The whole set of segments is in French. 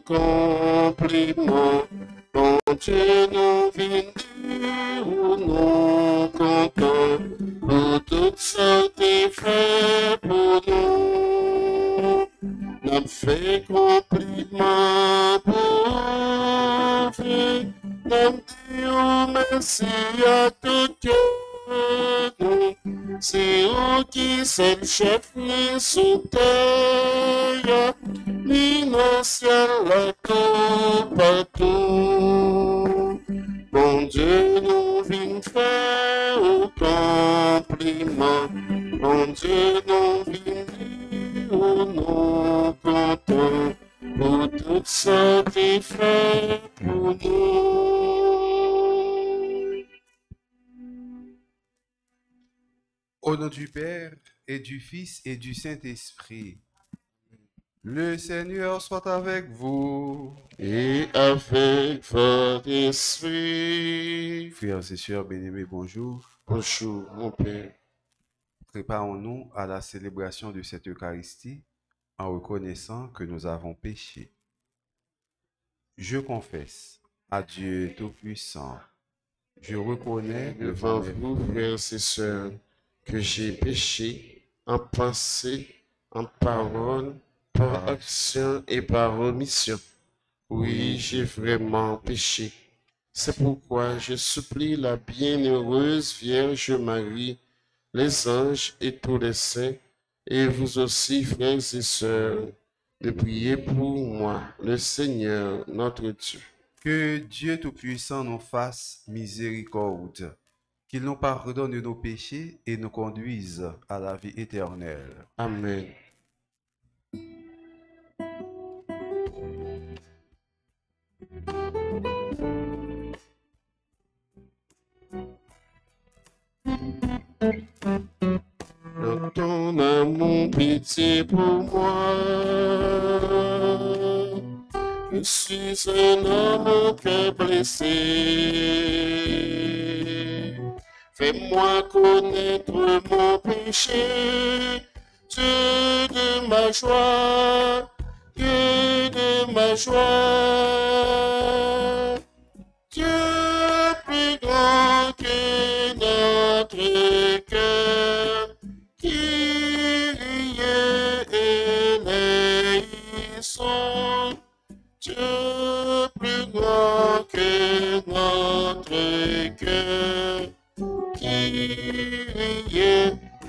compliment. Bon Dieu, nous venons où nous comptons pour toutes sortes de faits pour nous. Nous fait compliment pour vrai. Nous disons merci à tout Dieu. C'est eux qui sont le chef ni sous terre, ni dans le ciel, la tout partout. Bon Dieu, nous venons faire au compliment. Bon Dieu, nous venons où nous comptons pour toutes sortes de faits pour nous. Au nom du Père, et du Fils, et du Saint-Esprit, le Seigneur soit avec vous. Et avec votre esprit. Frères et sœurs bien-aimés, bonjour. Bonjour, mon Père. Préparons-nous à la célébration de cette Eucharistie en reconnaissant que nous avons péché. Je confesse à Dieu Tout-Puissant, je reconnais Devant vous, frères et sœurs, que j'ai péché en pensée, en parole, par action et par omission. Oui, j'ai vraiment péché. C'est pourquoi je supplie la bienheureuse Vierge Marie, les anges et tous les saints, et vous aussi, frères et sœurs, de prier pour moi, le Seigneur, notre Dieu. Que Dieu Tout-Puissant nous fasse miséricorde, qu'il nous pardonne nos péchés et nous conduise à la vie éternelle. Amen. Dans ton amour, pitié pour moi. Je suis un homme au cœur blessé. Fais-moi connaître mon péché. Dieu de ma joie, Dieu de ma joie. Dieu plus grand que notre cœur, qui éleison. Dieu plus grand que notre cœur, qui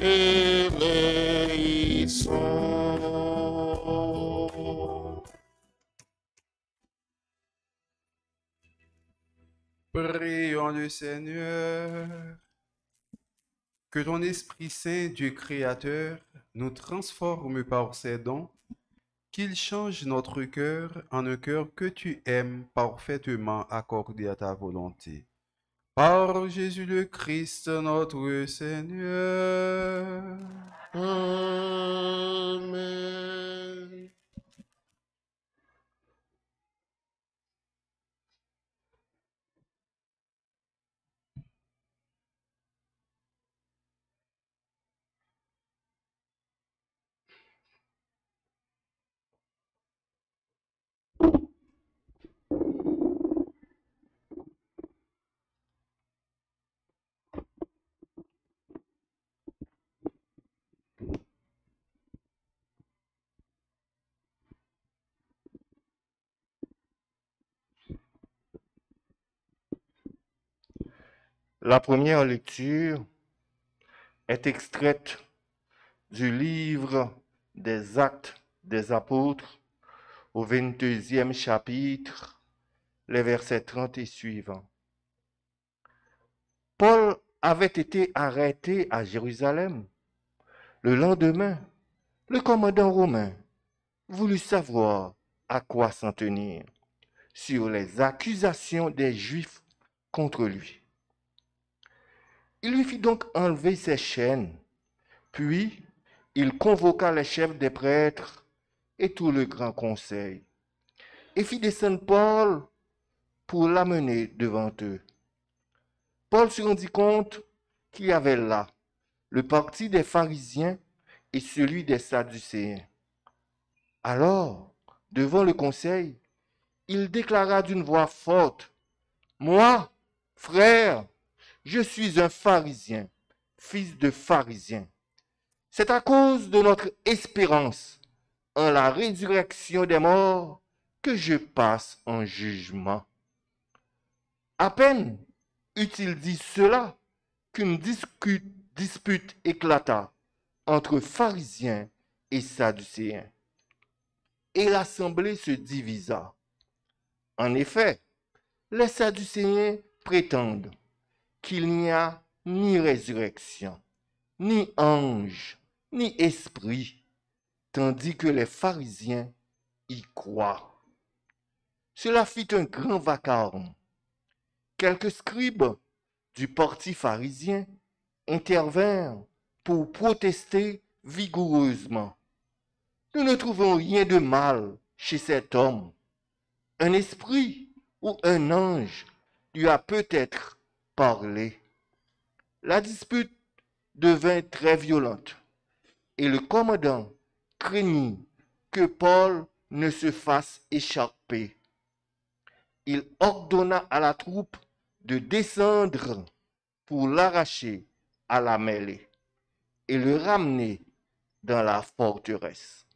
éleison. Prions le Seigneur. Que ton Esprit Saint, Dieu Créateur, nous transforme par ses dons, qu'il change notre cœur en un cœur que tu aimes parfaitement accordé à ta volonté. Par Jésus le Christ, notre Seigneur. Amen. La première lecture est extraite du livre des Actes des Apôtres au 22e chapitre, les versets 30 et suivants. Paul avait été arrêté à Jérusalem. Le lendemain, le commandant romain voulut savoir à quoi s'en tenir sur les accusations des Juifs contre lui. Il lui fit donc enlever ses chaînes, puis il convoqua les chefs des prêtres et tout le grand conseil, et fit descendre Paul pour l'amener devant eux. Paul se rendit compte qu'il y avait là le parti des pharisiens et celui des sadducéens. Alors, devant le conseil, il déclara d'une voix forte, « Moi, frère, je suis un pharisien, fils de pharisien. C'est à cause de notre espérance en la résurrection des morts que je passe en jugement. » À peine eut-il dit cela qu'une dispute éclata entre pharisiens et sadducéens. Et l'assemblée se divisa. En effet, les sadducéens prétendent qu'il n'y a ni résurrection, ni ange, ni esprit, tandis que les pharisiens y croient. Cela fit un grand vacarme. Quelques scribes du parti pharisien intervinrent pour protester vigoureusement. Nous ne trouvons rien de mal chez cet homme. Un esprit ou un ange lui a peut-être parlé. La dispute devint très violente et le commandant craignit que Paul ne se fasse échapper. Il ordonna à la troupe de descendre pour l'arracher à la mêlée et le ramener dans la forteresse.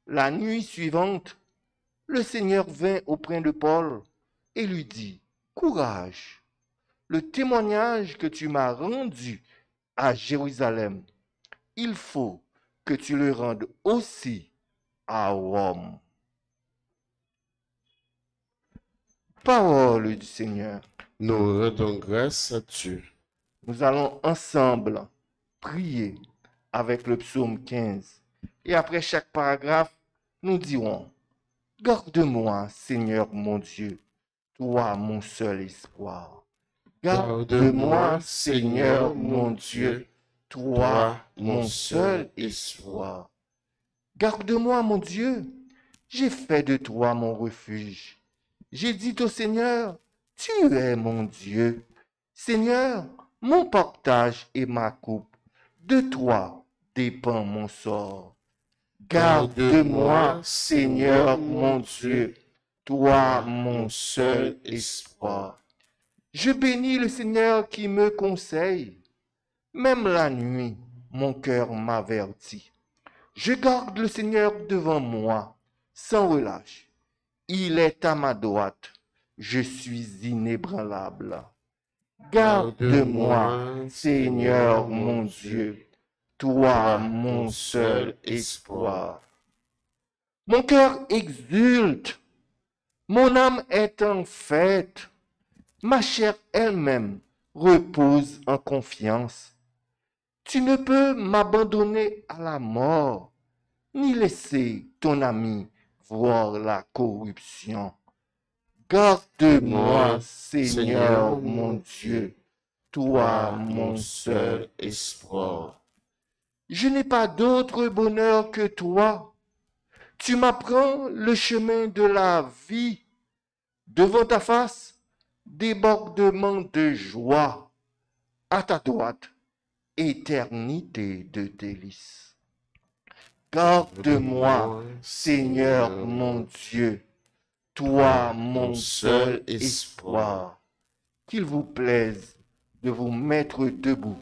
La nuit suivante, le Seigneur vint auprès de Paul et lui dit, « Courage, le témoignage que tu m'as rendu à Jérusalem, il faut que tu le rendes aussi à Rome. » Parole du Seigneur. Nous rendons grâce à Dieu. Nous allons ensemble prier avec le psaume 15. Et après chaque paragraphe, nous dirons, « Garde-moi, Seigneur mon Dieu, toi mon seul espoir. Garde-moi, Seigneur mon Dieu, toi mon seul espoir. Garde-moi, mon Dieu, j'ai fait de toi mon refuge. J'ai dit au Seigneur, tu es mon Dieu. Seigneur, mon partage et ma coupe, de toi dépend mon sort. Garde-moi, Seigneur mon Dieu, toi mon seul espoir. Je bénis le Seigneur qui me conseille. Même la nuit, mon cœur m'avertit. Je garde le Seigneur devant moi, sans relâche. Il est à ma droite, je suis inébranlable. Garde-moi, Seigneur mon Dieu, toi mon seul espoir. Mon cœur exulte, mon âme est en fête, ma chair elle-même repose en confiance. Tu ne peux m'abandonner à la mort, ni laisser ton ami voir la corruption. Garde-moi, Seigneur mon Dieu, toi mon seul espoir. Je n'ai pas d'autre bonheur que toi. Tu m'apprends le chemin de la vie. Devant ta face, débordement de joie. À ta droite, éternité de délices. Garde-moi, Seigneur mon Dieu, toi mon seul espoir. Qu'il vous plaise de vous mettre debout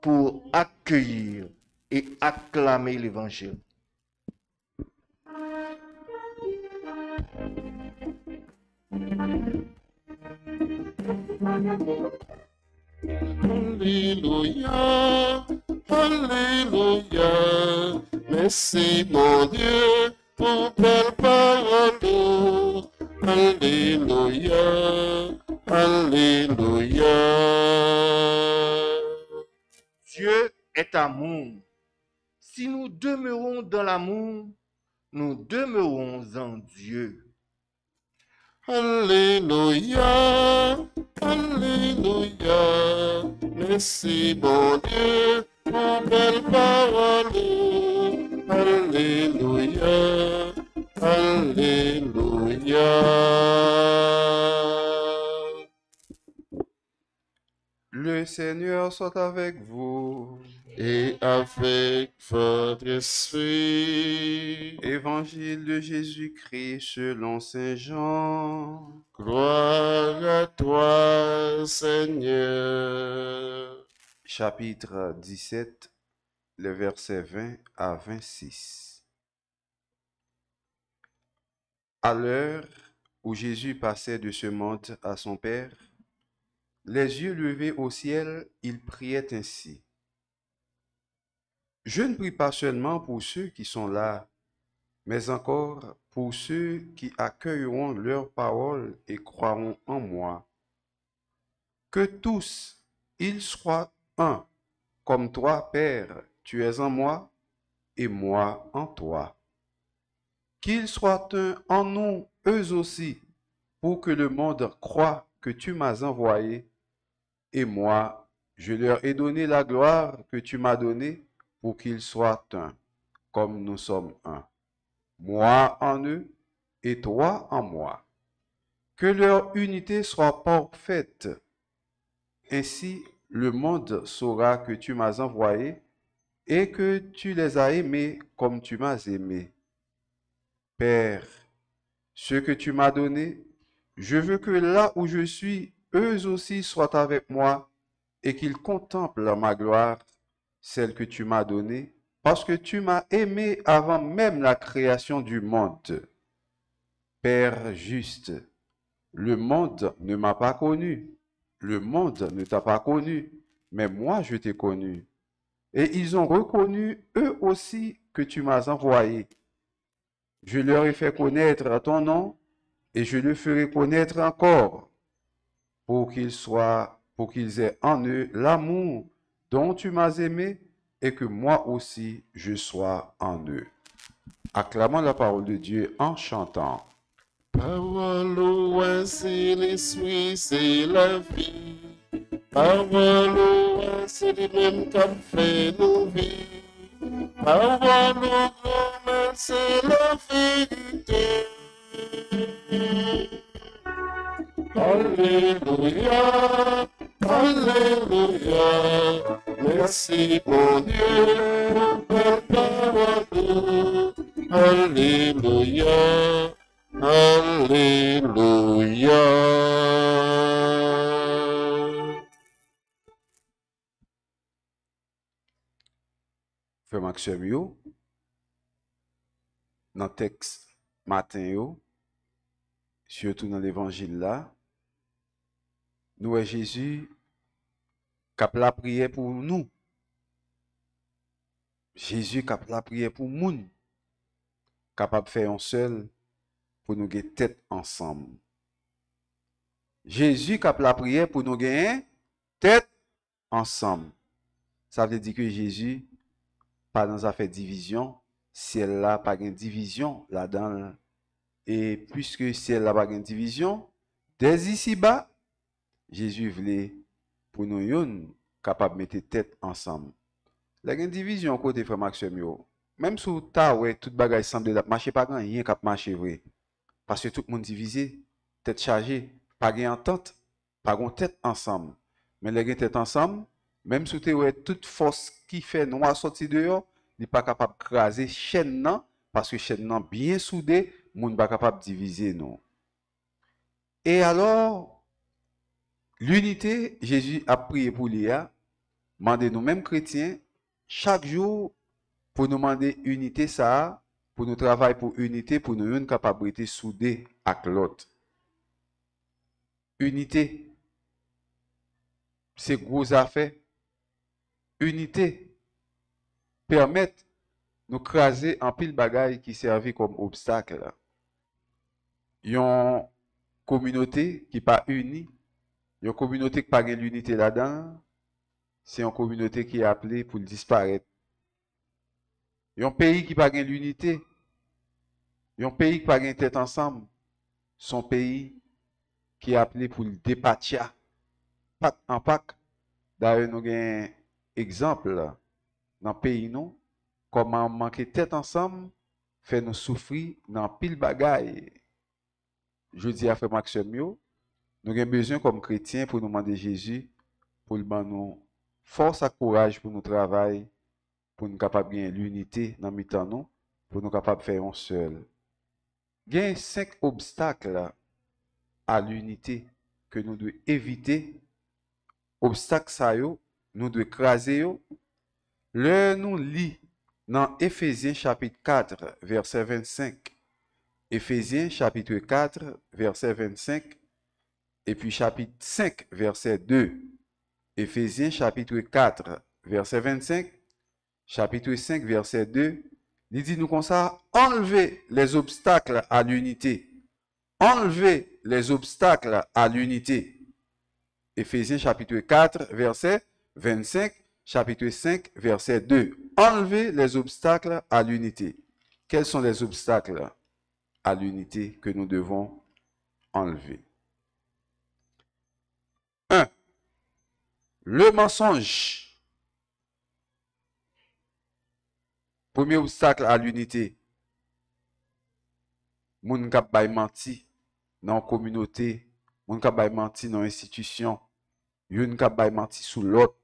pour accueillir et acclamer l'Évangile. Alléluia, Alléluia, merci mon Dieu pour belle parole. Alléluia, Alléluia. Dieu est amour. Si nous demeurons dans l'amour, nous demeurons en Dieu. Alléluia, Alléluia, merci mon Dieu pour belle parole. Alléluia, Alléluia. Le Le Seigneur soit avec vous. Et avec votre esprit. Évangile de Jésus-Christ selon Saint Jean. Gloire à toi, Seigneur. Chapitre 17, les versets 20 à 26. À l'heure où Jésus passait de ce monde à son Père, les yeux levés au ciel, il priait ainsi. Je ne prie pas seulement pour ceux qui sont là, mais encore pour ceux qui accueilleront leur parole et croiront en moi. Que tous, ils soient un, comme toi, Père, tu es en moi et moi en toi. Qu'ils soient un en nous, eux aussi, pour que le monde croie que tu m'as envoyé, et moi, je leur ai donné la gloire que tu m'as donnée pour qu'ils soient un, comme nous sommes un. Moi en eux et toi en moi. Que leur unité soit parfaite. Ainsi, le monde saura que tu m'as envoyé et que tu les as aimés comme tu m'as aimé. Père, ce que tu m'as donné, je veux que là où je suis, eux aussi soient avec moi et qu'ils contemplent ma gloire, celle que tu m'as donnée, parce que tu m'as aimé avant même la création du monde. Père juste, le monde ne m'a pas connu, le monde ne t'a pas connu, mais moi je t'ai connu. Et ils ont reconnu eux aussi que tu m'as envoyé. Je leur ai fait connaître ton nom et je le ferai connaître encore pour qu'ils aient en eux l'amour dont tu m'as aimé et que moi aussi je sois en eux. Acclamons la parole de Dieu en chantant. Parole au c'est l'esprit, c'est la vie. Parole au c'est le même qui fait nous vivre. Parole au grand, c'est la vérité. Alléluia, Alléluia, merci mon Dieu, pour ta parole. Alléluia, Alléluia. Frère Maxime yo, dans le texte matin yo, surtout dans l'évangile là, nous voyons Jésus qui a la prière pour nous. Jésus qui a la prière pour nous, capable de faire un seul pour nous gagner tête ensemble. Jésus qui a la prière pour nous gagner tête ensemble. Ça veut dire que Jésus, pas dans affaire division, si elle n'a pas de division là-dedans. Et puisque si elle n'a pas de division, dès ici-bas, Jésus voulait pour nous yon capable de mettre tête ensemble. La division côté frère Maxime yo, même si ta ouais toute bagaille semble marcher pas grand rien cap marcher vrai. Parce que tout le monde divisé, tête chargée, pas gain entente, pas gon tête ensemble. Mais les tête ensemble, même si tu ouais toute force qui fait noir sortir dehors, n'est pas capable de craser chaîne nan parce que chaîne nan bien soudé, moun pas capable de diviser non. Et alors l'unité, Jésus a prié pour l'IA, demandé nous mêmes chrétiens chaque jour pour nous demander unité ça, pour nous travailler pour unité, pour nous une capacité soudée avec l'autre. Unité, c'est gros affaire. Unité permet nous craser en pile bagaille qui servent comme obstacle. Une communauté qui pas unie, une communauté qui pas gagne l'unité là-dedans, c'est une communauté qui est appelée pour disparaître. Un pays qui pas gagne l'unité, un pays qui pas gagne tête ensemble, son pays qui est appelé pour le dépatia, pack en pack. D'ailleurs, nous avons un exemple dans le pays, nous, comment manquer tête ensemble, fait nous souffrir dans pile bagaille. Je dis à Frère Maxime, nous avons besoin comme chrétiens pour nous demander Jésus, pour le ban nous force et courage pour nous travailler, pour nous capables de gagner l'unité dans le temps nous, pour nous capables de faire un seul. Il y a 5 obstacles à l'unité que nous devons éviter. Obstacles ça yo, nous devons écraser yo. Le nous lit dans Éphésiens chapitre 4 verset 25. Éphésiens chapitre 4 verset 25 et puis chapitre 5 verset 2. Éphésiens chapitre 4 verset 25, chapitre 5 verset 2. Il dit nous comme ça, enlevez les obstacles à l'unité. Enlevez les obstacles à l'unité. Éphésiens chapitre 4 verset 25, chapitre 5 verset 2. Enlevez les obstacles à l'unité. Quels sont les obstacles à l'unité que nous devons enlever? 1. Le mensonge. Premier obstacle à l'unité. Moun kap bay menti dans la communauté, moun kap bay menti dans l'institution, yon kap bay menti sous l'autre,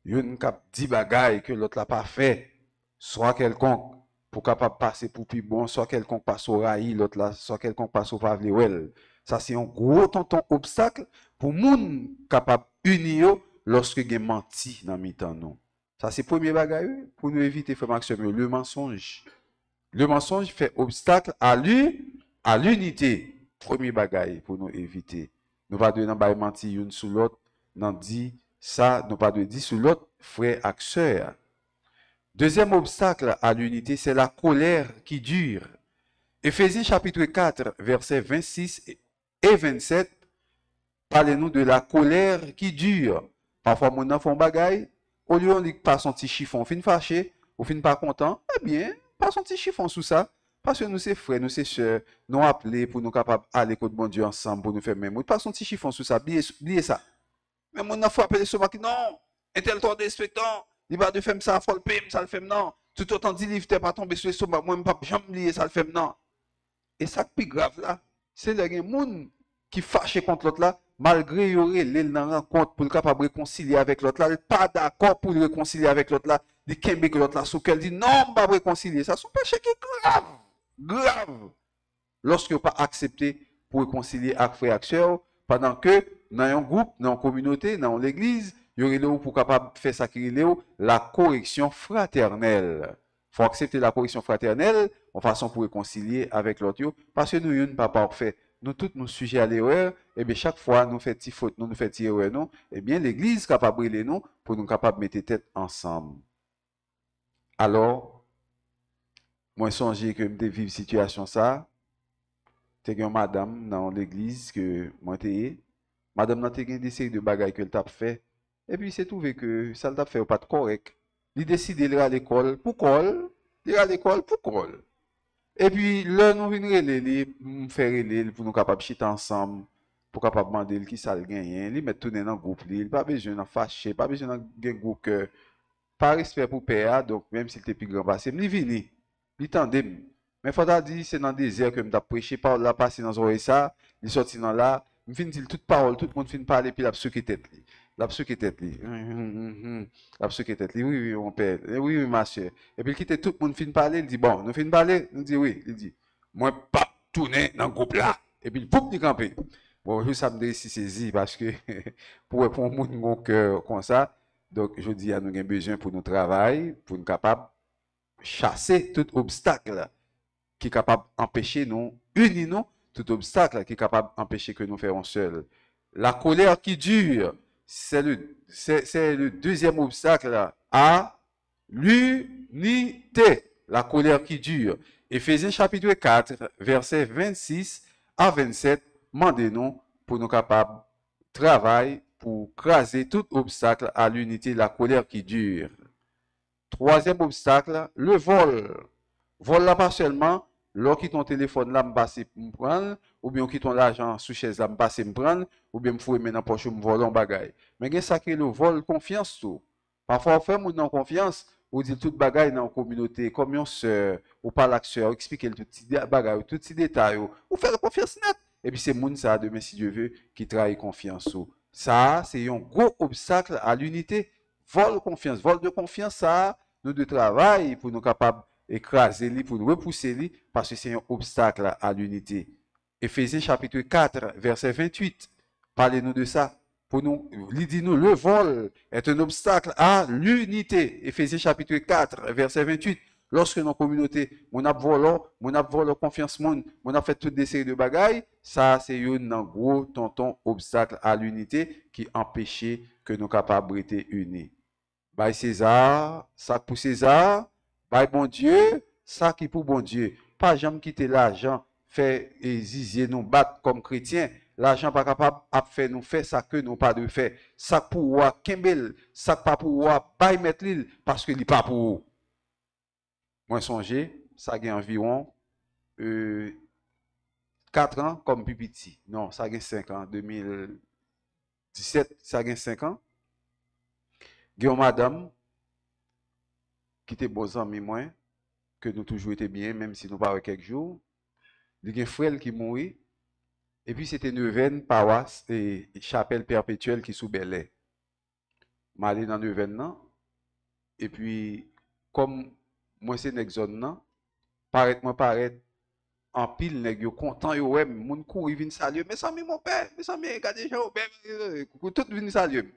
yon kap di bagay que l'autre l'a pas fait, soit quelconque pour capable passer pour plus bon, soit quelconque passe au raï, l'autre là, soit quelconque passe au pavlewel. Ça c'est un gros tonton obstacle pour moun capable unir lorsque gen menti dans mi-temps nous. Ça c'est premier bagay pour nous éviter faire maximum le mensonge. Le mensonge fait obstacle à l'unité. Premier bagay pour nous éviter. Nous pas de nan bay menti une sous l'autre, nan dit ça, nous pas de dire sous l'autre frère et sœur. Deuxième obstacle à l'unité, c'est la colère qui dure. Éphésiens chapitre 4, versets 26 et 27, parlez-nous de la colère qui dure. Parfois, mon enfant bagay, au lieu on dit pas son petit chiffon, fin fâché, ou fin pas content, eh bien, pas son petit chiffon sous ça. Parce que nous, c'est frères, nous, c'est sœurs, nous appelés pour nous capables d'aller côté bon Dieu ensemble, pour nous faire même. Pas son petit chiffon sous ça, oubliez ça. Mais mon enfant appelé ce qui non, un tel temps respectant, il va de faire ça, faut le payer, ça le fait non. Tout autant dit, il ne pas tomber sur le soba, moi, je ne peux jamais oublier ça le fait non. Et ça qui est plus grave là, c'est les gens qui fâchent contre l'autre là, malgré y aurait l'île dans rencontre pour le capable de réconcilier avec l'autre là, il pas d'accord pour le réconcilier avec l'autre là, il kembe que l'autre là, sous qu'elle dit non, on va réconcilier. Ça, c'est un péché qui est grave, grave. Lorsque vous pas accepté pour réconcilier avec frère et sœur, pendant que dans un groupe, dans une communauté, dans l'église, il y aurait là pour capable faire ça qui est la correction fraternelle. Faut accepter la correction fraternelle en façon pour réconcilier avec l'autre parce que nous ne sommes pas parfaits. Nous tous nous sujets à l'erreur et bien chaque fois nous faisons des fautes, nous faisons des erreurs non, et bien l'église est capable de brûler nous pour nous capable de mettre tête ensemble. Alors moi songez que me vivre situation ça. T'es une madame dans l'église que moi t'ai madame n'a t'ai des séries de bagages que t'a fait et puis c'est trouvé que ça t'a fait pas de correct. Il décide d'aller à l'école pour col, il à l'école pour col. Et puis là nous venons relé faire relé pour nous capable chiter ensemble pour capable demander qui ça le gagne, il mettre tout dans groupe il pas besoin d'en fâcher, pas besoin d'un groupe que par respect pour père donc même s'il était plus grand passé, il vient, il tendait. Mais faudra dire c'est dans le désert que m't'a prêché par là passer dans oreille ça, il sorti dans là, me fin dire toute parole, tout le monde fin parler puis la psuke tête li. La psuke tête li. La psuke tête li. Oui mon père. Oui ma chère. Et puis il quitte tout le monde fin parler, il dit bon, nous fin parler, nous dit oui, il dit moi pas tourner dans le groupe là. Et puis il faut me camper. Bon, je ça me décide saisi parce que pour répondre mon cœur comme ça, donc je dis à nous avons besoin pour nous travailler, pour nous capable chasser tout obstacle qui est capable d'empêcher nous, unir nous, tout obstacle qui est capable d'empêcher que nous fassions seul. La colère qui dure, c'est le deuxième obstacle à l'unité. La colère qui dure. Éphésiens chapitre 4, versets 26 à 27, mandez-nous pour nous capables de travailler pour craser tout obstacle à l'unité, la colère qui dure. Troisième obstacle, le vol. Vol là pas seulement, lorsque ton téléphone là me passe pour me prendre, ou bien qui ton l'argent sous chaise là me passe me prendre, ou bien me fouiller maintenant poche me voler un bagage. Mais gen ça qui le vol confiance tout. Parfois on fait moun non confiance, ou dit tout bagage dans la communauté, comme une sœur, ou pas l'accès, expliquer tout petit bagage, tout petit détail, ou faire confiance net. Et puis c'est moun ça demain si Dieu veut qui trahit confiance. Ça, c'est un gros obstacle à l'unité. Vol de confiance, ça, nous de travail pour nous capables d'écraser, pour nous repousser, parce que c'est un obstacle à l'unité. Éphésiens chapitre 4, verset 28. Parlez-nous de ça. Pour nous, il dit nous, le vol est un obstacle à l'unité. Éphésiens chapitre 4, verset 28. Lorsque nos communautés, mon a volé confiance, mon a fait toutes des séries de bagailles, ça c'est un gros tonton obstacle à l'unité qui empêchait que nous capables d'être unis. By César, ça pour César, by bon Dieu, ça qui pour bon Dieu. Pas jamais quitter l'argent, faire zizier nous battre comme chrétiens. L'argent pas capable de faire nous faire ça que nous pas de faire. Ça pour Kembel, ça pas pour by mettre l'île parce que il pas pour. Moi songez, ça a environ 4 ans comme pipiti. Non, ça a 5 ans. 2017, ça a 5 ans. Guillaume madame, qui était beaux amis moi, que nous toujours été bien, même si nous pas quelques jours. Il y a un frère qui mourit. Et puis c'était Neuvaine, paroisse et chapelle perpétuelle qui sous Belay. Je suis allé dans Neuvaine, et puis, comme moi c'est une zone, paraît en pile, nèg yo content yo ouais, moun kou vinn saluer, mes amis mon père, mes amis, regardez Jean Robert, tout vinn saluer.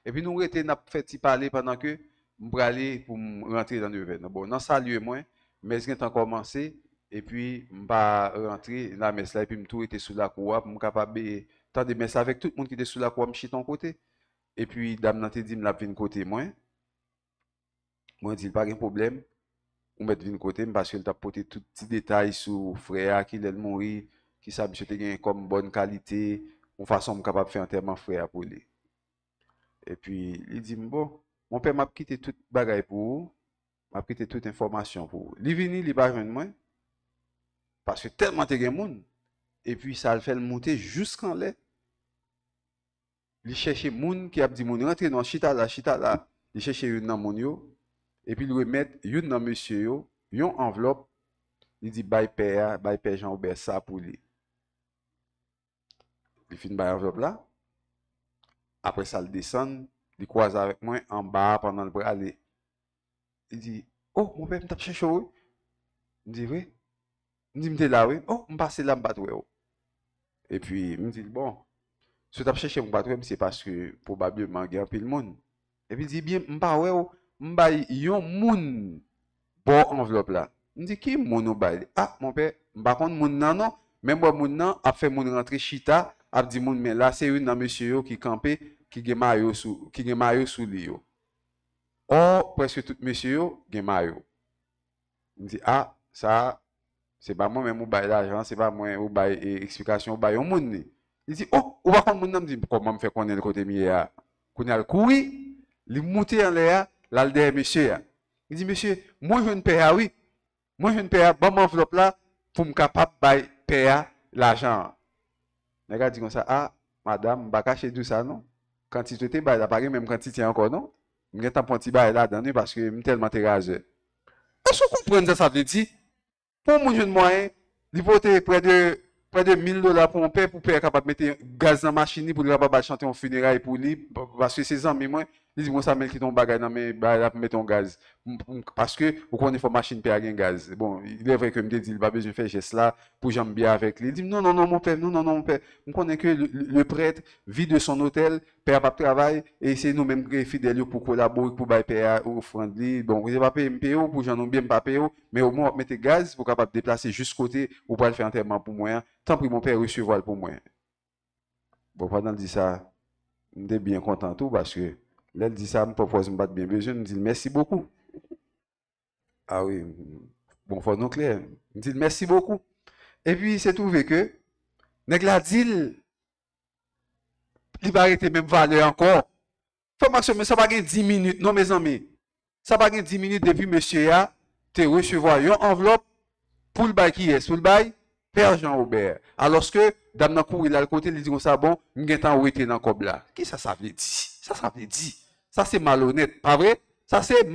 Et puis nous était n'a fait ti parler pendant que m'bralé pour rentrer dans Neuvaine. Bon, dans saluer moi, mais j'ai temps commencé et puis m'pa rentrer la messe là et puis m'tou était sous la cour pour m'capable tendre messe avec tout le monde qui était sous la cour m'chi ton côté. Et puis dame nan te dit m'la vinn côté moi. Moi dit pas de problème. On met vinn côté parce qu'il t'a porté tout petit détail sur frère qui l'est mourir, qui ça monsieur te gagne comme bonne qualité, une façon capable faire enterrement frère pour lui. Et puis il dit bon, mon père m'a quitté toute bagaille pour vous, m'a quitté toute information pour vous. Il vini, il pas joindre moi parce que tellement te gagne monde et puis ça le fait le monter jusqu'en l'air. Il chercher monde qui a dit moun rentrer dans chita là, il chercher une dans moun yo. Et puis, il remet une dans monsieur yo, une enveloppe, il dit bye père Jean Aubert ça pour lui. Il finit by enveloppe là. Après ça, il descend, il croise avec moi en bas pendant le bras aller. Il dit oh mon père, m't'a cherché oui. Il dit oui. Il dit m'te là oui. Oh, m'passe là m'bat ouais. Et puis, il me dit bon, si t'as cherché m'bat ouais, c'est parce que probablement il y a un peu de monde. Et puis il dit bien m'pa ouais. M'bay yon moun bon enveloppe là. M'di qui moun ou bay? Ah mon père, m'pa konn moun nan non, même bon moun nan a fait moun rentrer chita, a dit moun mais là c'est une nan monsieur yo qui campé, qui gen maillot sous li yo. Or presque tout monsieur yo gen maillot. M'di ah ça c'est pas moi même ou bay l'argent, c'est pas moi ou bay explication ou bay yon moun ni. Il dit oh, ou pa konn moun nan m'di comment me fait connaître côté miya. Kounya le kouri, li monter en l'air. Là, le derrière monsieur, il dit, monsieur, moi je ne paye oui. Moi je ne paye pas mon enveloppe là pour me capable de payer l'argent. Les gars disent comme ça, ah, madame, je ne vais pas cacher tout ça, non? Quand tu te bail là, pareil, même quand tu tiens encore, non? Je vais t'en petit bail là, parce que je suis tellement terrasé. Est-ce que vous comprenez ça veut dire? Pour mon jeune moyen, il faut près de $1000 pour mon père, pour père capable de mettre gaz dans la machine, pour lui capable de chanter en funérailles pour lui, parce que ses amis, moi, ils disent, moi, ça met qui ton bagage dans mes bagages pour mettre ton gaz. Parce que, vous connaissez, faut machine payer un gaz. Bon, il est vrai que me dit, il va besoin de faire geste là, pour j'aime bien avec lui. Il dit, non, mon père, non, mon père. On connaît que le prêtre vit de son hôtel, père pas de travail, et c'est nous-mêmes qui fidèles pour collaborer, pour bailler père offrande. Bon, vous n'avez pas payé MPO, pour j'en ai bien pas payé, mais au moins, mettez gaz pour capable de déplacer juste côté, ou pas le faire enterrement pour moi. Tant pis, mon père recevoir pour moi. Bon, pendant qu'il dit ça, je suis bien content tout, parce que, là, elle dit ça, me propose me battre bien besoin, me dit merci beaucoup. Ah oui, bon, faut nous clair. Me dit merci beaucoup. Et puis, c'est trouvé que, nèg la dit, il va arrêter même valeur encore. Formation, mais ça va gagner 10 minutes, non, mes amis. Ça va gagner 10 minutes depuis monsieur a, te recevoir une enveloppe pour le bail qui est, pour le bail, Père Jean Aubert. Alors que, dame nan kou, il a le côté, il dit comme ça, bon, m'gen tan ouete nan kob là. Qui ça veut dire? Ça veut dire. Ça, c'est malhonnête, pas vrai? Ça, c'est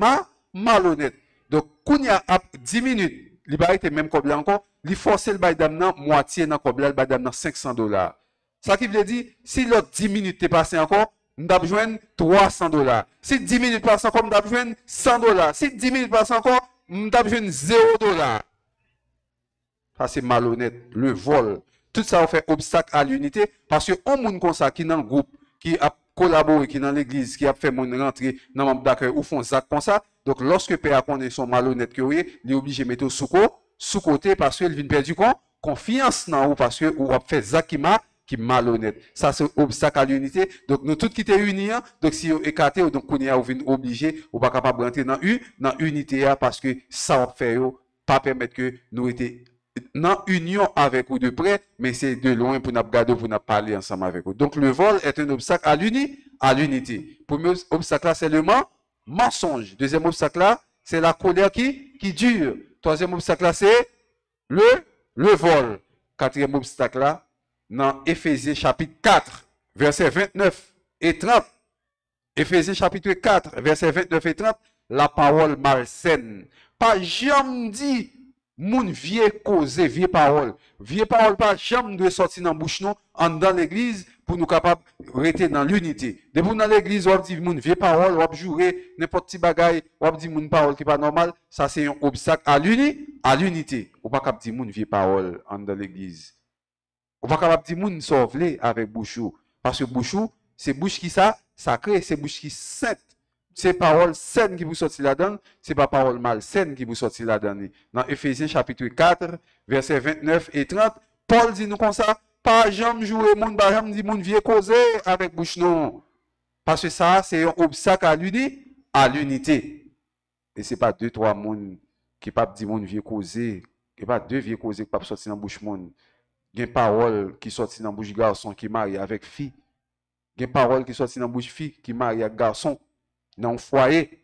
malhonnête. Donc, quand il y a 10 minutes, il va être même comme là encore, il force le bail d'amnan, moitié dans comme là, le bail d'amnan $500. Ça qui veut dire, si l'autre 10 minutes t'es passé encore, nous avons besoin $300. Si 10 minutes passent encore, nous avons besoin $100. Si 10 minutes passent encore, nous avons besoin $0. Ça, c'est malhonnête. Le vol. Tout ça fait obstacle à l'unité parce que on monde comme ça qui dans le groupe, qui a collaboré, qui dans l'église, qui a fait mon rentrer dans le membre d'accueil ou font ça comme ça. Donc, lorsque Père connaît son malhonnête que oui, il est obligé de mettre sous côté parce qu'il vient perdre confiance dans vous parce que vous avez fait ça qui malhonnête. Ça, c'est obstacle à l'unité. Donc, nous tous qui sommes unis, donc si vous écartez, donc on est obligé, ou pas capable de rentrer dans l'unité parce que ça va faire pas permettre que nous étions dans union avec vous de près, mais c'est de loin pour nous garder, pour nous parler ensemble avec vous. Donc, le vol est un obstacle à l'unité. Premier obstacle là, c'est le mensonge. Deuxième obstacle là, c'est la colère qui dure. Troisième obstacle là, c'est le vol. Quatrième obstacle là, dans Éphésiens chapitre 4, versets 29 et 30. Éphésiens chapitre 4, versets 29 et 30, la parole malsaine. Pas jamais dit, moun vieux causer, vieux parole. Vieux parole pas jamais doit sortir dans bouche non, en dans l'église pour nous capables de rester dans l'unité. Depuis dans l'église, on dit moun vieux parole, on jouer n'importe petit bagaille, on dit moun parole qui pas normal, ça c'est un obstacle à l'unité. On pas capable dire moun vieux parole en dans l'église. On pas capable dire moun sauver avec bouchou parce que bouchou c'est bouche qui ça sacré, c'est bouche qui sainte. C'est parole saine qui vous sortit là-dedans, c'est pas parole malsaine qui vous sortit là-dedans. Dans Éphésiens chapitre 4, versets 29 et 30, Paul dit nous comme ça, pas jamais jouer moun, pas jamais dire moun vieux causer avec bouche non. Parce que ça c'est un obstacle à l'unité. Et c'est pas deux trois moun qui pas dire moun vieux causer, et pas deux vieux causer qui pas sortir dans bouche moun. Il y a une parole qui sortit dans bouche garçon qui marie avec fille. Il y a une parole qui sortit dans bouche fille qui marie avec garçon. Dans le foyer,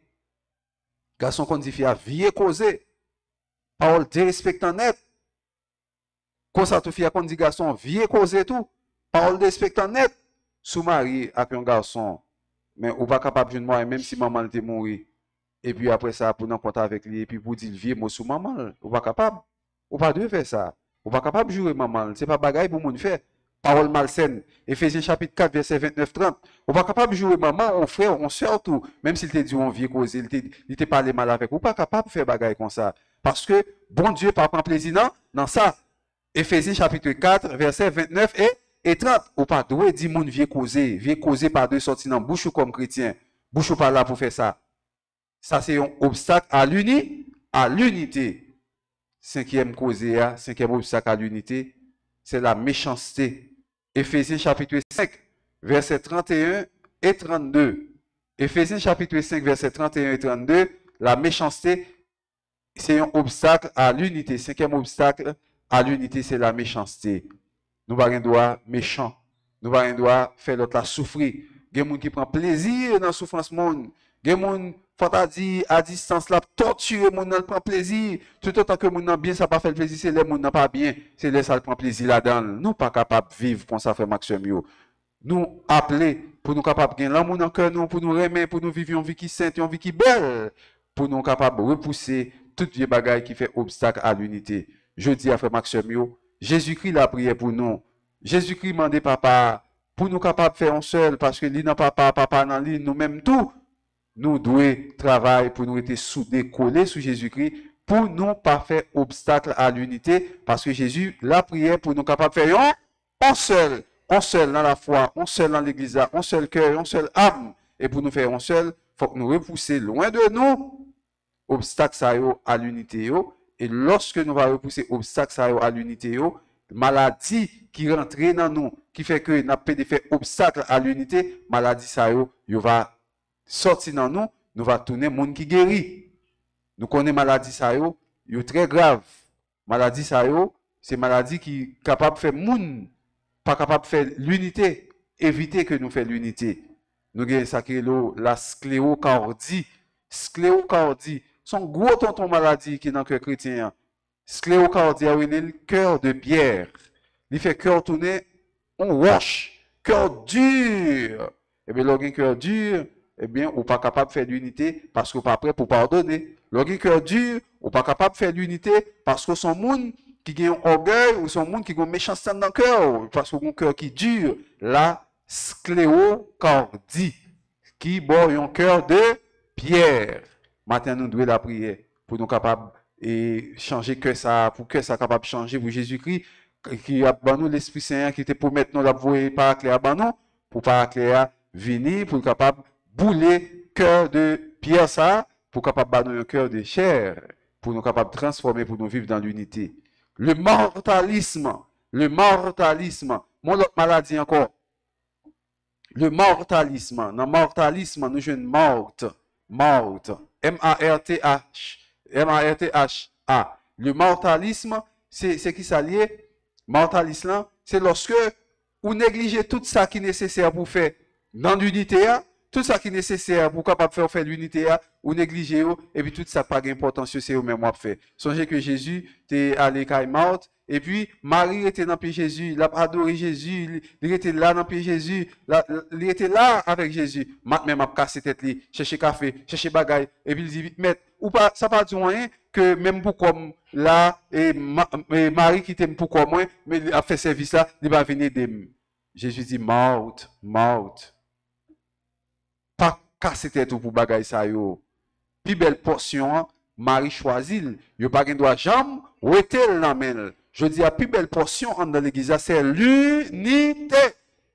garçon qu'on dit à vieux causer, parole dérespectant net. Quand ça te fait qu'on dit garçon vieux causer tout, parole dérespectant net. Sous mari avec un garçon, mais on pas capable de moi même si maman était morte. Et puis après ça pour nous compter avec lui et puis pour dire vieux mot sous maman, on pas capable. On pas de faire ça. On pas capable de jouer maman, c'est pas bagaille pour moun faire. Parole malsaine. Éphésiens chapitre 4, verset 29-30. On pas capable de jouer maman, on frère, on sœur tout. Même s'il te dit on vient causer, il te parlé mal avec vous, pas capable de faire bagaille comme ça. Parce que bon Dieu pas prend plaisir dans ça. Éphésiens chapitre 4, verset 29 et 30. On pas doué dire moun vient causer par deux sorties dans bouche ou comme chrétien. Bouche ou pas là pour faire ça. Ça c'est un obstacle à l'unité. Cinquième obstacle à l'unité, c'est la méchanceté. Éphésiens chapitre 5, verset 31 et 32. Éphésiens chapitre 5, verset 31 et 32, la méchanceté, c'est un obstacle à l'unité. Cinquième obstacle à l'unité, c'est la méchanceté. Nous ne pouvons pas méchant. Nous ne pouvons pas faire l'autre souffrir. Il y a des gens qui prennent plaisir dans la souffrance monde. Il y a des gens qui à distance là torturer mon nan prend plaisir tout autant que mon nan bien ça pas fait plaisir c'est les mon nan pas bien c'est les ça prend plaisir là-dedans nous pas capable vivre comme ça frère Maxime yo nous appeler pour nous capable gagner l'amour dans cœur nous pour nous aimer pour nous vivre une vie qui sainte une vie qui belle pour nous capable repousser toutes les bagailles qui fait obstacle à l'unité je dis à frère Maxime yo Jésus-Christ l'a prié pour nous Jésus-Christ mandé papa pour nous capable faire un seul parce que lui n'a papa dans lui nous même tout. Nous devons travailler pour nous être soudés, collés sous Jésus-Christ, pour nous pas faire obstacle à l'unité, parce que Jésus l'a prié pour nous capables de faire un seul dans la foi, un seul dans l'église, un seul cœur, un seul âme. Et pour nous faire un seul, il faut que nous repousser loin de nous obstacle à l'unité. Et lorsque nous allons repousser obstacle à l'unité, maladie qui rentre dans nous, qui fait que nous avons fait obstacle à l'unité, maladie ça va sorti dans nous, nous va tourner monde qui guérit. Nous connaissons maladie ça yo très grave. Maladie ça yo, c'est maladie qui capable de faire monde pas capable de faire l'unité, éviter que nous fassions l'unité. Nous avons ça qui est la scléocardie. Scléocardie, son gros tonton maladie qui est dans le cœur chrétien. Scléocardie a le cœur de pierre. Il fait cœur tourner on roche, cœur dur. Et bien le cœur dur eh bien, on n'est pas capable de faire l'unité parce qu'on n'est pas prêt pour pardonner. Lorsqu'il cœur dur, on n'est pas capable de faire l'unité parce que son monde qui ont orgueil ou son monde qui ont méchanceté dans le cœur, parce qu'on a un cœur qui dure, la scléocardie, qui boit un cœur de pierre. Matin, nous devons la prière pour nous capables et changer que ça, pour que ça capable de changer pour Jésus-Christ, qui a nous l'Esprit Saint qui était pour mettre nous la voie par clair à nous, pour par clair venir, pour capable bouler cœur de pierre ça, pour capable nous un cœur de chair, pour nous capable de transformer, pour nous vivre dans l'unité. Le mortalisme, mon autre maladie encore. Le mortalisme, dans le mortalisme, nous jouons morte, M-A-R-T-H-A. Le mortalisme, c'est qui ça lié? Mortalisme, c'est lorsque vous négligez tout ça qui est nécessaire pour faire dans l'unité, tout ça qui est nécessaire pour capable faire l'unité, ou négligez, et puis tout ça pas d'importance, c'est vous-même à faire. Songez que Jésus était allé à morte, et puis Marie était dans le pied Jésus, il a adoré Jésus, il était là dans le pied Jésus, il était là avec Jésus. Même a cassé tête, chercher café, chercher bagaille, et puis il dit vite, maître, ou pas, ça pas du rien que même pour comme là, et Marie qui t'aime pour moi, mais il a fait service là, il va venir de Jésus dit, morte. Pas casser tête pour bagaille ça yo. Puis belle portion, Marie choisit, yo pas gen droit jambe, ou était l'amène. Je dis à plus belle portion dans l'église, c'est l'unité.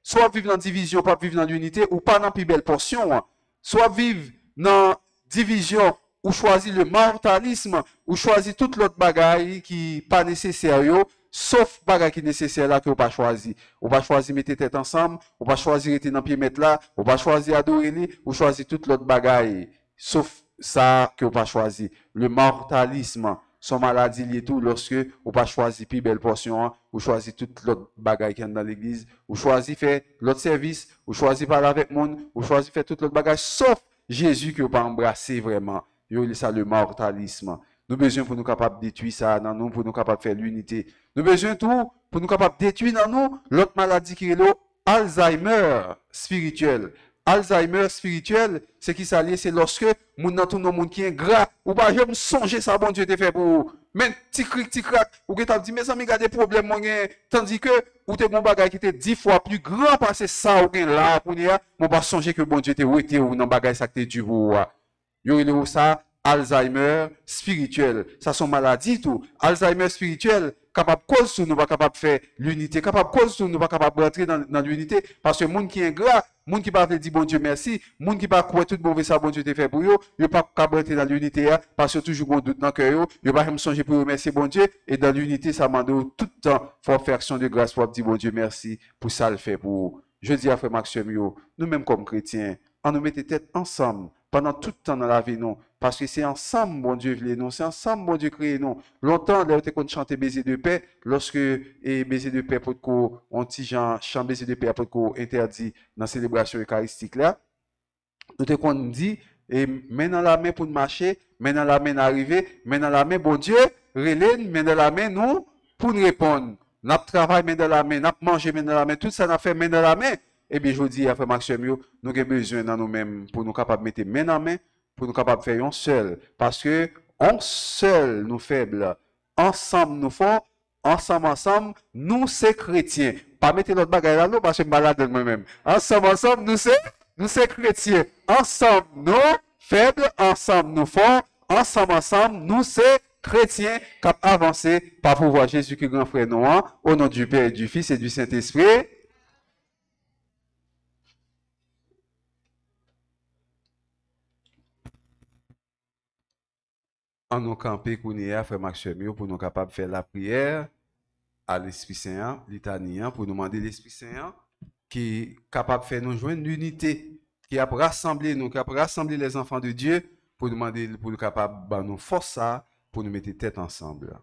Soit vivre dans division, pas vivre dans l'unité, ou pas dans plus belle portion. Soit vivre dans division, ou choisir le mortalisme, ou choisir toute l'autre bagaille qui pas nécessaire yo, sauf bagaille qui est nécessaire là que vous pas choisi. Ou pas choisir mettre tête ensemble, ou pas choisir être dans pied mettre là, ou pas choisir adorer lui, ou choisir toute l'autre bagaille, sauf ça que vous pas choisi. Le mortalisme, son maladie liée tout lorsque vous pas choisi plus belle portion, ou choisi toute l'autre bagaille qui est dans l'église, ou choisi faire l'autre service, ou choisi parler avec monde, ou choisi faire toute l'autre bagaille, sauf Jésus que vous pas embrasser vraiment. Yo, ça le mortalisme. Nous avons besoin pour nous capables de détruire ça dans nous, pour nous capables de faire l'unité. Nous avons besoin tout pour nous capables de détruire dans nous l'autre maladie qui est l'Alzheimer spirituel. Alzheimer spirituel, c'est qui s'allie, c'est lorsque moun dans tout le monde qui est gras, ou pas jamais songer ça bon Dieu te fait pour vous. Mais ti crac, ou que t'as dit mais ça me garde des problèmes mon gars, tandis que ou te bon bagage qui était 10 fois plus grand parce que ça ou là pour dire, mon pas songer que bon Dieu te ouété ou dans bagage ça que te du pour. Yo il ça Alzheimer spirituel, ça son maladie tout. Alzheimer spirituel, capable cause sur nous pas capable faire l'unité, capable cause sur nous pas capable rentrer dans l'unité parce que monde qui est ingrat, monde qui pas dire bon Dieu merci, monde qui pas croire tout mauvais ça bon Dieu te fait pour yo, yo pas capable rentrer dans l'unité parce que toujours un doute dans cœur yo pas même songer pour remercier bon Dieu et dans l'unité ça mande tout le temps faut faire action de grâce pour dire bon Dieu merci pour ça le fait pour. Je dis à frère Maxime yo, nous même comme chrétiens, on nous mette tête ensemble pendant tout le temps dans la vie, non. Parce que c'est ensemble, mon Dieu, voulait nous. C'est ensemble, mon Dieu, créé nous. Longtemps, là, on chantait baiser de paix, lorsque, baiser de paix, pour qu'on, on petit Jean, chant baiser de paix, pour qu'on interdit dans la célébration eucharistique, là. Nous te qu'on dit, et maintenant la main pour nous marcher, maintenant la main arriver, maintenant la main, bon Dieu, relève, maintenant la main, nous, pour nous répondre. N'a travail, main dans la main, n'a mangé, main dans la main, tout ça, n'a fait main dans la main. Eh bien, je dis à Frère Maxime, nous avons besoin dans nous-mêmes pour nous capables de mettre main en main, pour nous capables de faire un seul. Parce que, on seul, nous faibles, ensemble, nous forts, ensemble, nous, c'est chrétiens. Pas mettre notre bagaille là, nous, parce que je suis malade de moi-même. Ensemble, nous, c'est chrétiens. Ensemble, nous, faibles, ensemble, nous forts, ensemble, nous, c'est chrétiens, cap avancer par pouvoir Jésus qui grand frère nous, au nom du Père, du Fils et du Saint-Esprit. En nous camper frère Maxime, pour nous capables de faire la prière à l'Esprit Saint, l'italien, pour nous demander l'Esprit Saint qui est capable de faire nous joindre l'unité, qui a rassemblé nous, qui a rassemblé les enfants de Dieu, pour nous demander, pour nous capable de nous forcer, pour nous mettre tête ensemble.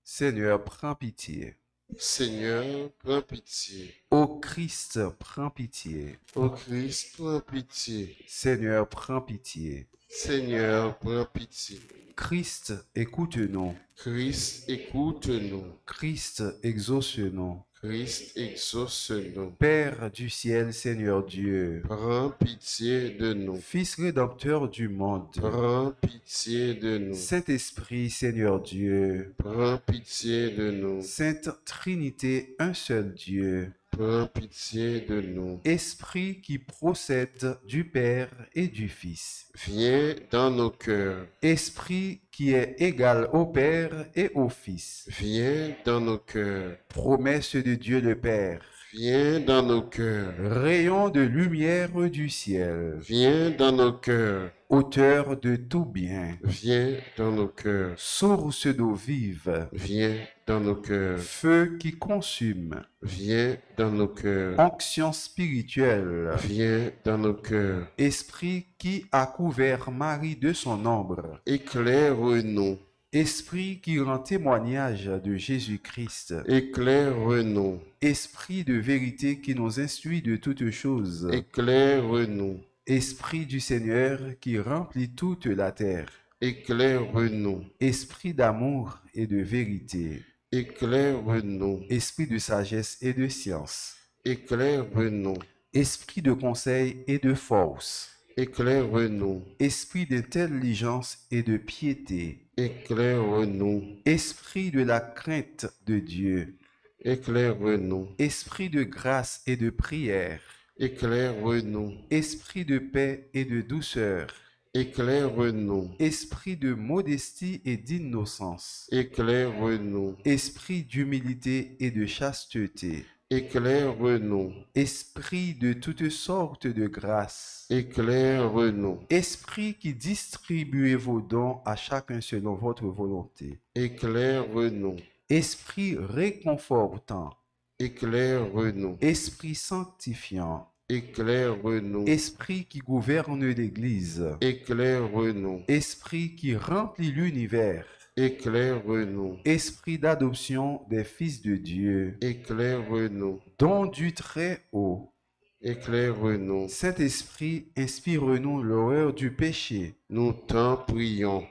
Seigneur, prends pitié. Seigneur, prends pitié. Ô Christ, prends pitié. Ô Christ, prends pitié. Seigneur, prends pitié. Seigneur, prends pitié. Christ, écoute-nous. Christ, écoute-nous. Christ, exauce-nous. Christ, exauce-nous. Père du ciel, Seigneur Dieu, Prends pitié de nous. Fils rédempteur du monde, Prends pitié de nous. Saint-Esprit, Seigneur Dieu, Prends pitié de nous. Sainte Trinité, un seul Dieu, Prends pitié de nous. Esprit qui procède du Père et du Fils, Viens dans nos cœurs. Esprit qui est égal au Père et au Fils, Viens dans nos cœurs. promesse de Dieu le Père, Viens dans nos cœurs. rayon de lumière du ciel, Viens dans nos cœurs. auteur de tout bien, Viens dans nos cœurs. source d'eau vive, Viens dans nos cœurs. feu qui consume, Viens dans nos cœurs. onction spirituelle, Viens dans nos cœurs. esprit qui a couvert Marie de son ombre, Éclaire-nous. esprit qui rend témoignage de Jésus-Christ, Éclaire-nous. esprit de vérité qui nous instruit de toutes choses, Éclaire-nous. esprit du Seigneur qui remplit toute la terre, Éclaire-nous. esprit d'amour et de vérité, Éclaire-nous. esprit de sagesse et de science, Éclaire-nous. esprit de conseil et de force, Éclaire-nous. esprit d'intelligence et de piété, Éclaire-nous. esprit de la crainte de Dieu, Éclaire-nous. esprit de grâce et de prière, Éclaire-nous. esprit de paix et de douceur, Éclaire-nous. esprit de modestie et d'innocence, Éclaire-nous. esprit d'humilité et de chasteté, Éclaire-nous. esprit de toutes sortes de grâces, Éclaire-nous. esprit qui distribuez vos dons à chacun selon votre volonté, Éclaire-nous. esprit réconfortant, Éclaire-nous. esprit sanctifiant, Éclaire-nous. esprit qui gouverne l'Église, Éclaire-nous. esprit qui remplit l'univers, Éclaire-nous. esprit d'adoption des fils de Dieu, Éclaire-nous. don du Très-Haut, Éclaire-nous. Saint-Esprit, inspire-nous l'horreur du péché. Nous t'en prions.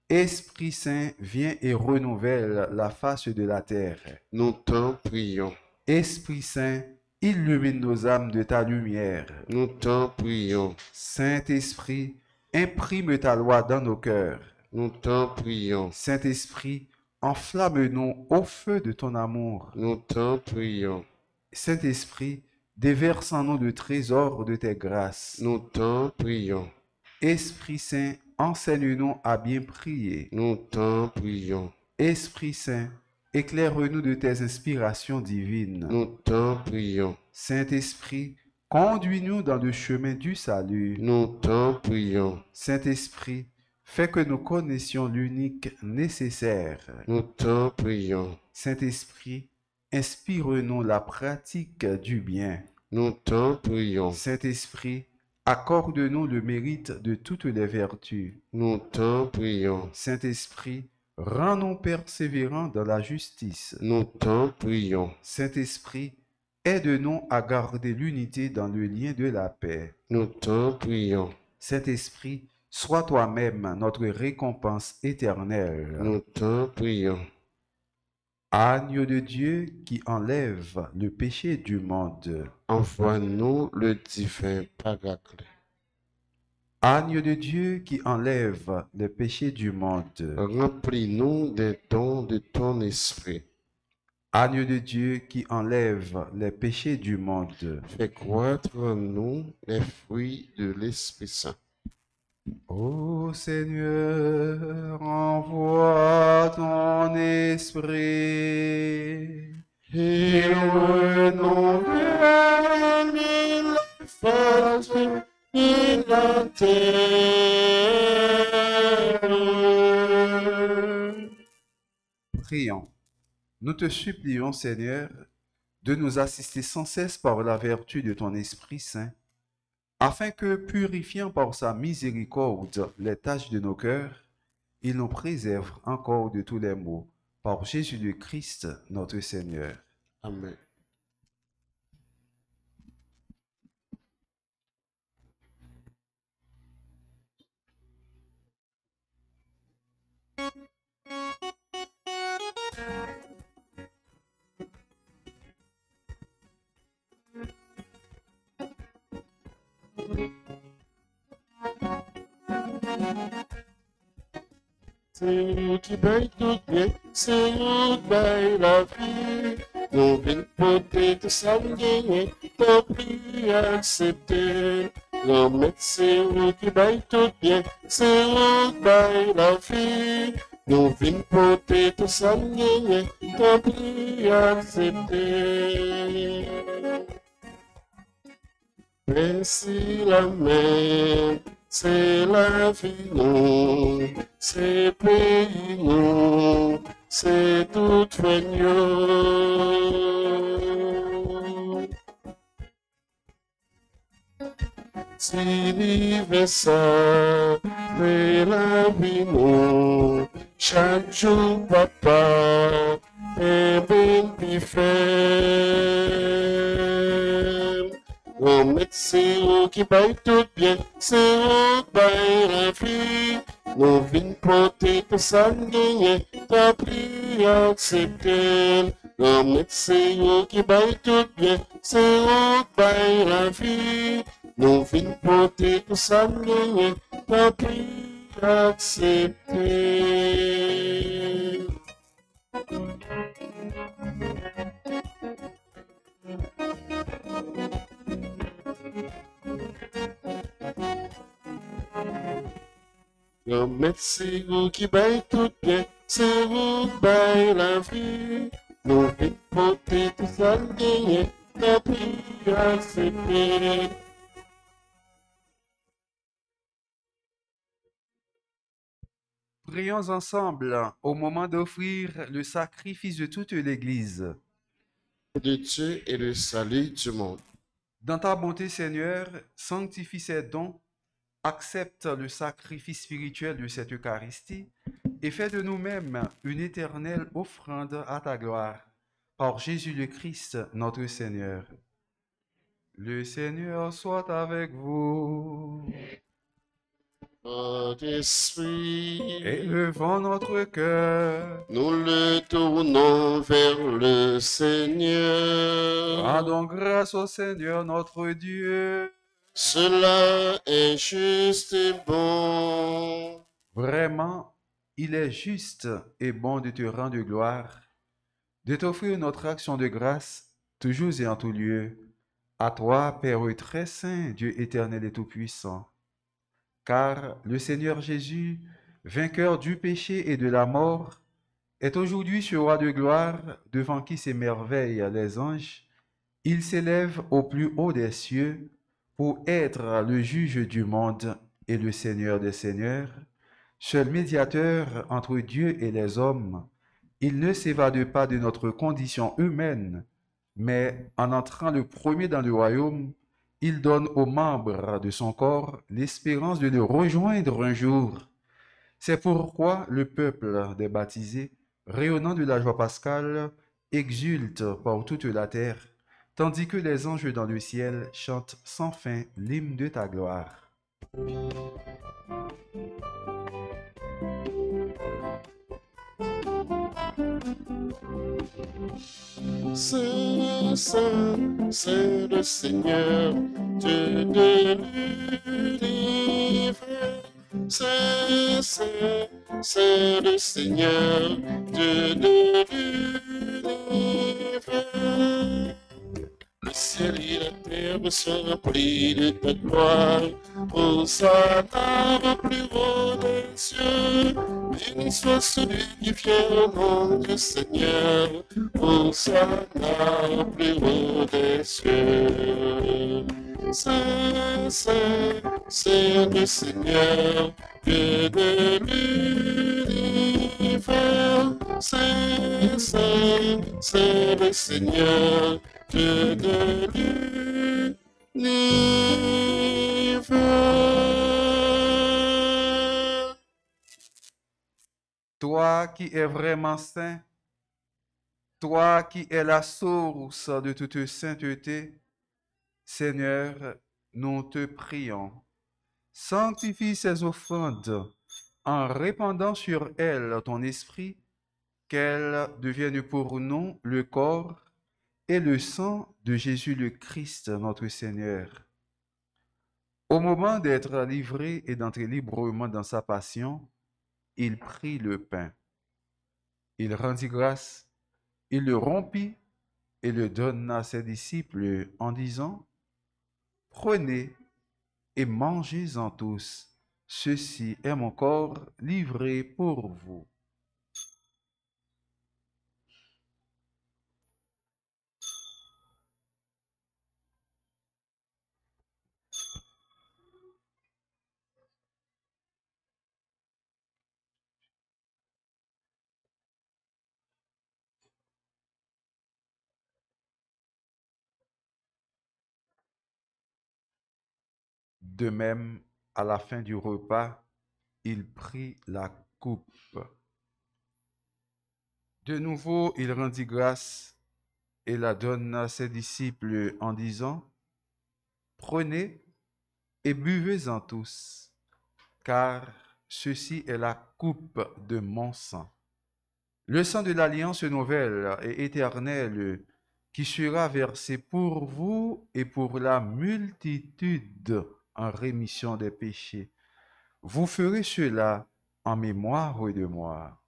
Esprit Saint, viens et renouvelle la face de la terre. Nous t'en prions. Esprit Saint, illumine nos âmes de ta lumière. Nous t'en prions. Saint-Esprit, imprime ta loi dans nos cœurs. Nous t'en prions. Saint-Esprit, enflamme-nous au feu de ton amour. Nous t'en prions. Saint-Esprit, déverse en nous le trésor de tes grâces. Nous t'en prions. Esprit Saint, enseigne-nous à bien prier. Nous t'en prions. Esprit Saint, éclaire-nous de tes inspirations divines. Nous t'en prions. Saint-Esprit, conduis-nous dans le chemin du salut. Nous t'en prions. Saint-Esprit, fais que nous connaissions l'unique nécessaire. Nous t'en prions. Saint-Esprit, inspire-nous la pratique du bien. Nous t'en prions. Saint-Esprit, accorde-nous le mérite de toutes les vertus. Nous t'en prions. Saint-Esprit, rends-nous persévérants dans la justice. Nous t'en prions. Saint-Esprit, aide-nous à garder l'unité dans le lien de la paix. Nous t'en prions. Saint-Esprit, sois toi-même notre récompense éternelle. Nous t'en prions. Agneau de Dieu qui enlève le péché du monde. Envoie-nous le divin Paraclet. Agneau de Dieu qui enlève le péché du monde. Remplis-nous des dons de ton esprit. Agneau de Dieu qui enlève les péchés du monde. Fais croître en nous les fruits de l'Esprit Saint. Ô Seigneur, envoie ton esprit. Et renouvelle les forces de la terre. Prions. Nous te supplions, Seigneur, de nous assister sans cesse par la vertu de ton Esprit Saint, afin que, purifiant par sa miséricorde les tâches de nos cœurs, il nous préserve encore de tous les maux, par Jésus le Christ, notre Seigneur. Amen. c'est vous qui baille tout bien, c'est vous qui baille la vie. Nous venons porter tout ça gagner, tant pis accepter. Non, mais c'est vous qui baille tout bien, c'est vous qui baille la vie. Nous venons porter tout ça gagner, tant pis accepter. Mais si la mer, c'est la vie, non, c'est pays, non, c'est tout feignant. Si l'hiver ça, c'est la vie, non, chaque jour, papa, est bien plus ferme. On met c'est vous qui baille tout bien, c'est vous qui baille la vie. Nous venons porter tout ça gagner, t'as pris accepter. On met c'est vous qui baille tout bien, c'est vous qui baille la vie. Nous venons porter tout ça gagner, t'as pris accepter. Non, mais c'est vous qui baille tout bien, c'est vous qui baille la vie. Nous venons porter tout ça gagner, t'as pris accepter. Prions ensemble au moment d'offrir le sacrifice de toute l'Église. De Dieu et le salut du monde. Dans ta bonté, Seigneur, sanctifie ces dons, accepte le sacrifice spirituel de cette Eucharistie et fais de nous-mêmes une éternelle offrande à ta gloire. Par Jésus le Christ, notre Seigneur. Le Seigneur soit avec vous. Notre esprit, Élevons notre cœur. nous le tournons vers le Seigneur. Rendons grâce au Seigneur notre Dieu. Cela est juste et bon. Vraiment, il est juste et bon de te rendre gloire, de t'offrir notre action de grâce, toujours et en tout lieu, à toi, Père très saint, Dieu éternel et tout-puissant. Car le Seigneur Jésus, vainqueur du péché et de la mort, est aujourd'hui ce roi de gloire devant qui s'émerveillent les anges. Il s'élève au plus haut des cieux pour être le juge du monde et le Seigneur des seigneurs, seul médiateur entre Dieu et les hommes. Il ne s'évade pas de notre condition humaine, mais en entrant le premier dans le royaume, il donne aux membres de son corps l'espérance de le rejoindre un jour. C'est pourquoi le peuple des baptisés, rayonnant de la joie pascale, exulte par toute la terre, tandis que les anges dans le ciel chantent sans fin l'hymne de ta gloire. Saint, Saint, c'est le Seigneur, Dieu de l'univers. Saint, Saint, c'est le Seigneur, Dieu de l'univers. Le ciel et la terre sont remplis de ta gloire. Hosanna au plus haut des cieux. Béni soit celui qui vient au nom du Seigneur. Hosanna au plus haut des cieux. Saint, Saint, c'est le Seigneur, Dieu de l'univers. Saint, Saint, c'est le Seigneur, Dieu de l'univers. Toi qui es vraiment saint, toi qui es la source de toute sainteté, Seigneur, nous te prions. Sanctifie ces offrandes en répandant sur elles ton esprit, qu'elles deviennent pour nous le corps et le sang de Jésus le Christ, notre Seigneur. Au moment d'être livré et d'entrer librement dans sa passion, il prit le pain. Il rendit grâce, il le rompit et le donna à ses disciples en disant, prenez et mangez-en tous. Ceci est mon corps livré pour vous. De même, à la fin du repas, il prit la coupe. De nouveau, il rendit grâce et la donna à ses disciples en disant, prenez et buvez-en tous, car ceci est la coupe de mon sang. Le sang de l'alliance nouvelle et éternelle qui sera versé pour vous et pour la multitude en rémission des péchés. Vous ferez cela en mémoire de moi.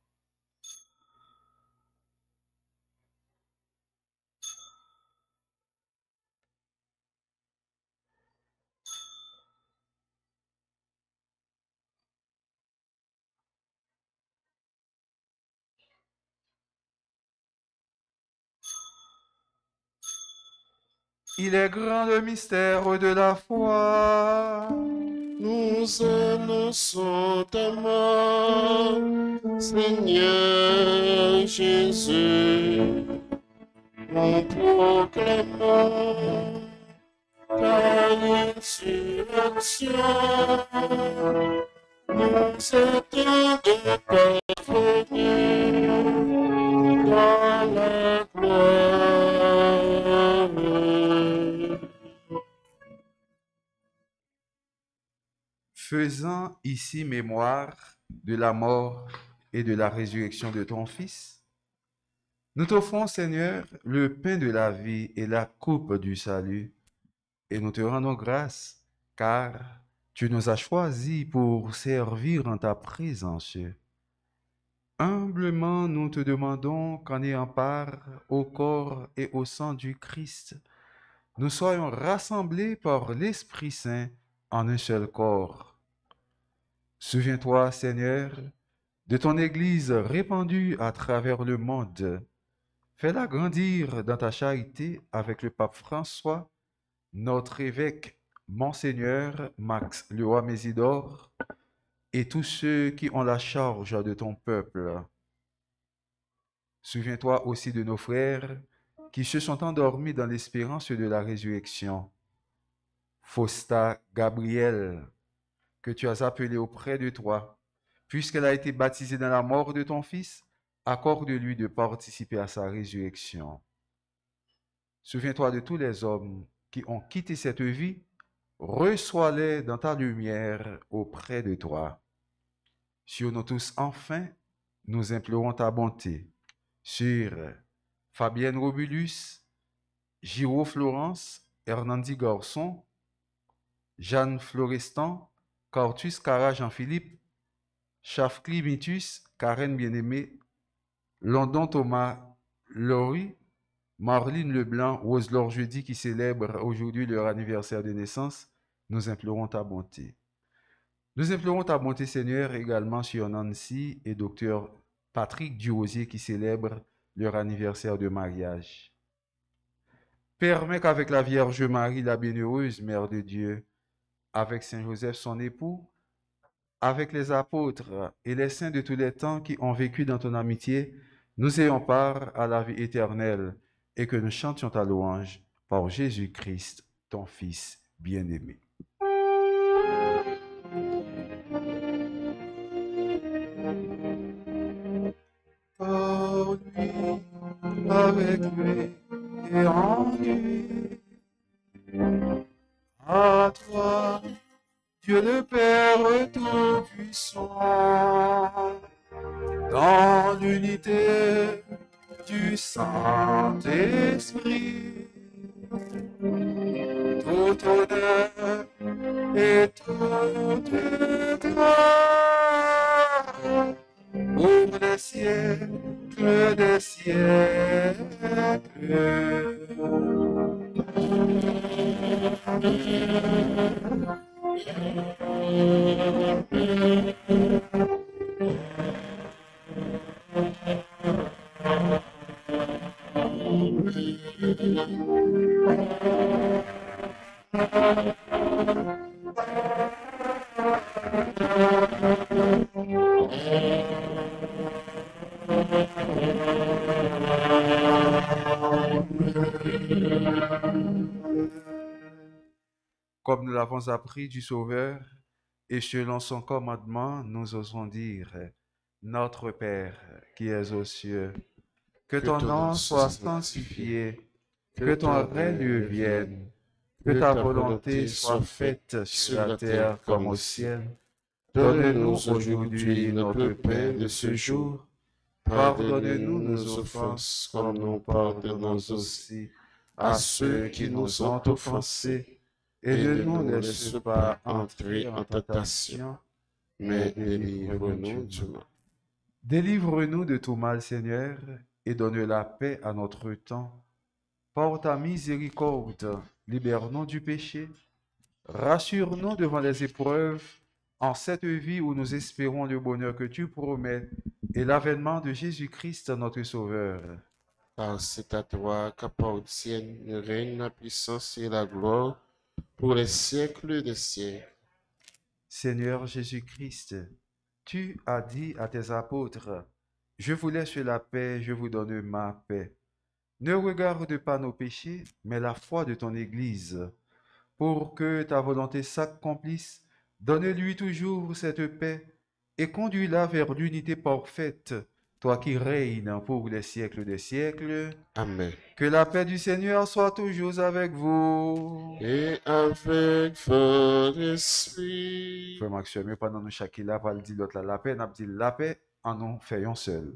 Il est grand le mystère de la foi. Nous annonçons ta mort, Seigneur Jésus. Nous proclamons ta résurrection. Nous attendons ta venue dans la gloire. Faisant ici mémoire de la mort et de la résurrection de ton Fils, nous t'offrons, Seigneur, le pain de la vie et la coupe du salut, et nous te rendons grâce, car tu nous as choisis pour servir en ta présence. Humblement, nous te demandons qu'en ayant part au corps et au sang du Christ, nous soyons rassemblés par l'Esprit Saint en un seul corps. Souviens-toi, Seigneur, de ton Église répandue à travers le monde. Fais-la grandir dans ta charité avec le pape François, notre évêque, Monseigneur Max Leroy Mésidor, et tous ceux qui ont la charge de ton peuple. Souviens-toi aussi de nos frères qui se sont endormis dans l'espérance de la résurrection. Fausta Gabriel, que tu as appelée auprès de toi, puisqu'elle a été baptisée dans la mort de ton Fils, accorde-lui de participer à sa résurrection. Souviens-toi de tous les hommes qui ont quitté cette vie, reçois-les dans ta lumière auprès de toi. Sur nous tous, enfin, nous implorons ta bonté. Sur Fabienne Robulus, Giraud Florence, Hernandi Garçon, Jeanne Florestan, Cortus Cara Jean-Philippe, Chafcli Mitus, Karen Bien-Aimé, London Thomas Laurie, Marlene Leblanc, Rose-Laure Jeudi qui célèbrent aujourd'hui leur anniversaire de naissance, nous implorons ta bonté. Nous implorons ta bonté, Seigneur, également sur Nancy et Dr Patrick Durosier qui célèbrent leur anniversaire de mariage. Permets qu'avec la Vierge Marie, la bienheureuse Mère de Dieu, avec Saint Joseph son époux, avec les apôtres et les saints de tous les temps qui ont vécu dans ton amitié, nous ayons part à la vie éternelle et que nous chantions ta louange par Jésus-Christ, ton Fils bien-aimé. Par lui, avec lui et en lui. À toi, Dieu le Père Tout-Puissant, dans l'unité du Saint-Esprit, tout honneur et toute gloire Comme nous l'avons appris du Sauveur, et selon son commandement, nous osons dire, Notre Père qui es aux cieux, que ton nom soit sanctifié, que ton règne vienne, que ta volonté soit faite sur la terre comme au ciel. Donne-nous aujourd'hui notre pain de ce jour. Pardonne-nous nos offenses comme nous pardonnons aussi à ceux qui nous ont offensés. Et ne nous laisse pas entrer en tentation, mais délivre-nous du mal. Délivre-nous de tout mal, Seigneur, et donne la paix à notre temps. Par ta miséricorde, libère-nous du péché. Rassure-nous devant les épreuves, en cette vie où nous espérons le bonheur que tu promets et l'avènement de Jésus-Christ, notre Sauveur. Car c'est à toi qu'appartiennent le règne, la puissance et la gloire pour les siècles des siècles. Seigneur Jésus-Christ, tu as dit à tes apôtres, « Je vous laisse la paix, je vous donne ma paix. Ne regarde pas nos péchés, mais la foi de ton Église. Pour que ta volonté s'accomplisse, donne-lui toujours cette paix et conduis-la vers l'unité parfaite, toi qui règnes pour les siècles des siècles. Amen. Que la paix du Seigneur soit toujours avec vous. Et avec votre esprit. Frère Maxime, pendant nous chacun là, va le dire l'autre là, la paix, n'a dit la paix, en nous faisons seul.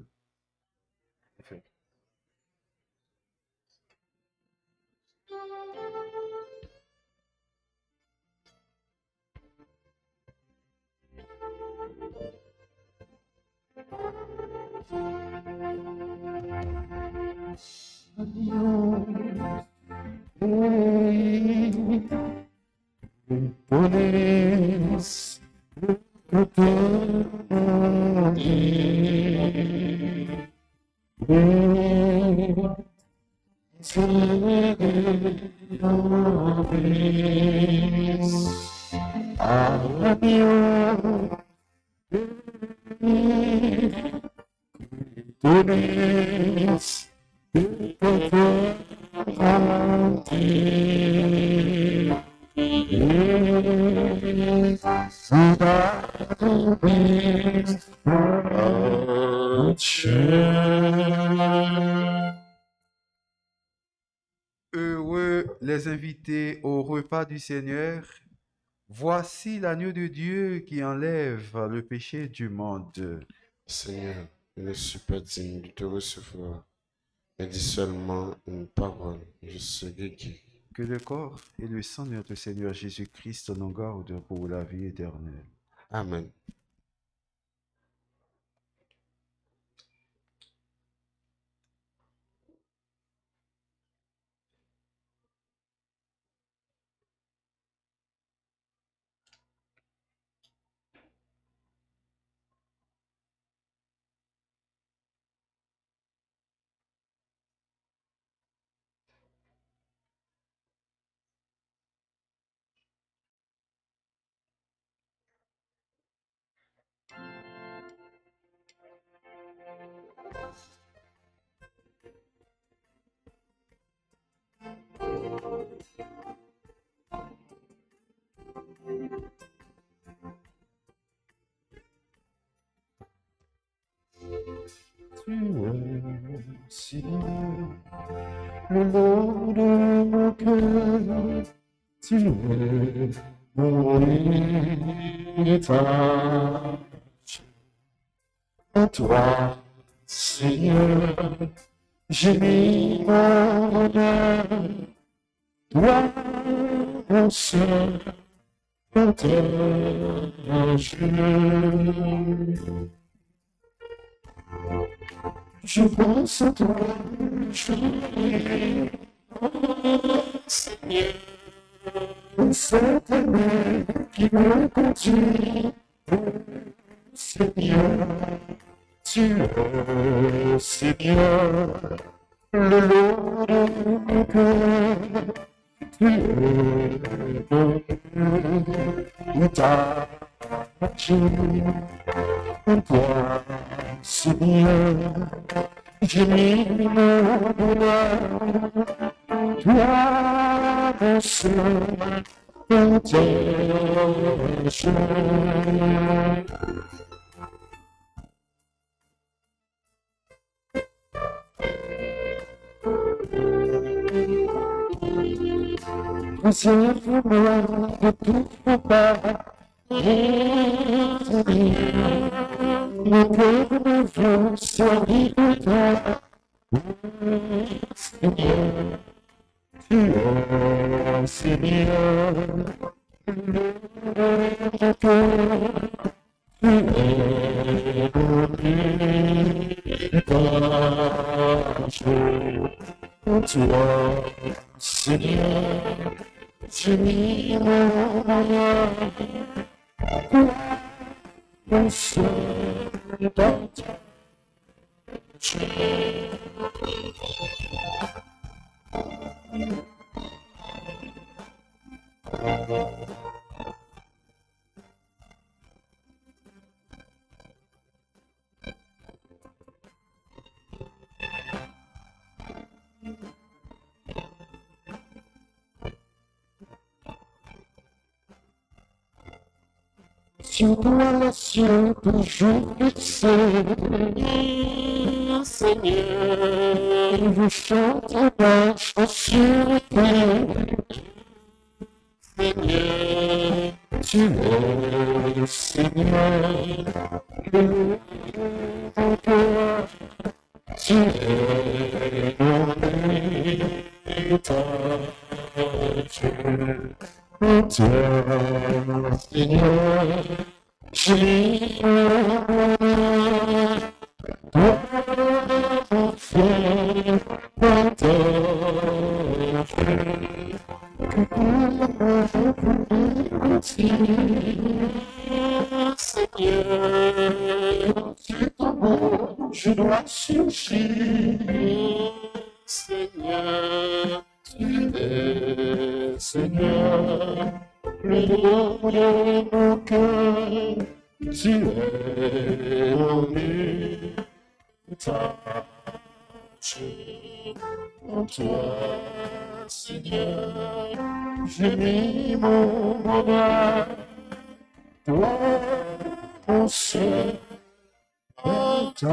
Heureux les invités au repas du Seigneur. Voici l'agneau de Dieu qui enlève le péché du monde. Seigneur, je ne suis pas digne de te recevoir, mais dis seulement une parole, je serai guéri. Que le corps et le sang de notre Seigneur Jésus-Christ nous gardent pour la vie éternelle. Amen. Tu es, Seigneur, le Lord de mon cœur. Tu es mon héritage. En toi, Seigneur, j'ai mis mon honneur. Toi, mon seul partage. Je pense à toi, je Seigneur. cette main qui me conduit. Seigneur, tu es Seigneur, le long de mon cœur, tu es mon ta toi, Seigneur, j'ai mis mon bonheur, toi, mon seul, mon Préserve-moi de tout pas. Mon cœur me veut servir de toi. Seigneur, tu es Seigneur, le cœur, tu es mon héritage. Toi, Seigneur, j'ai mis mon bonheur, mon seul dans ta sur toi la cieux toujours fixé. Seigneur, je chante ma sûreté. Seigneur, tu es Seigneur, le cœur, tu es mon héritage. Toi, Seigneur, j'ai toi, mon frère, partage, que Seigneur, tu es ton bon, je dois chercher, Seigneur, tu es Seigneur, le nom de mon cœur, tu es mon héritage. En toi, Seigneur, j'ai mis mon bonheur, toi, mon seul partage.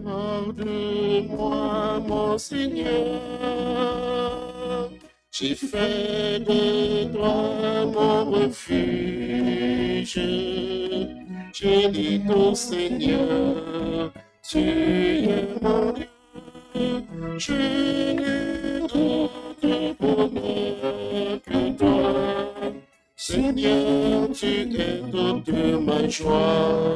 Pardonne-moi, mon Seigneur, j'ai fait de toi mon refuge. J'ai dit au Seigneur, tu es mon Dieu, je n'ai d'autre bonheur que toi. Seigneur, tu es toute ma joie.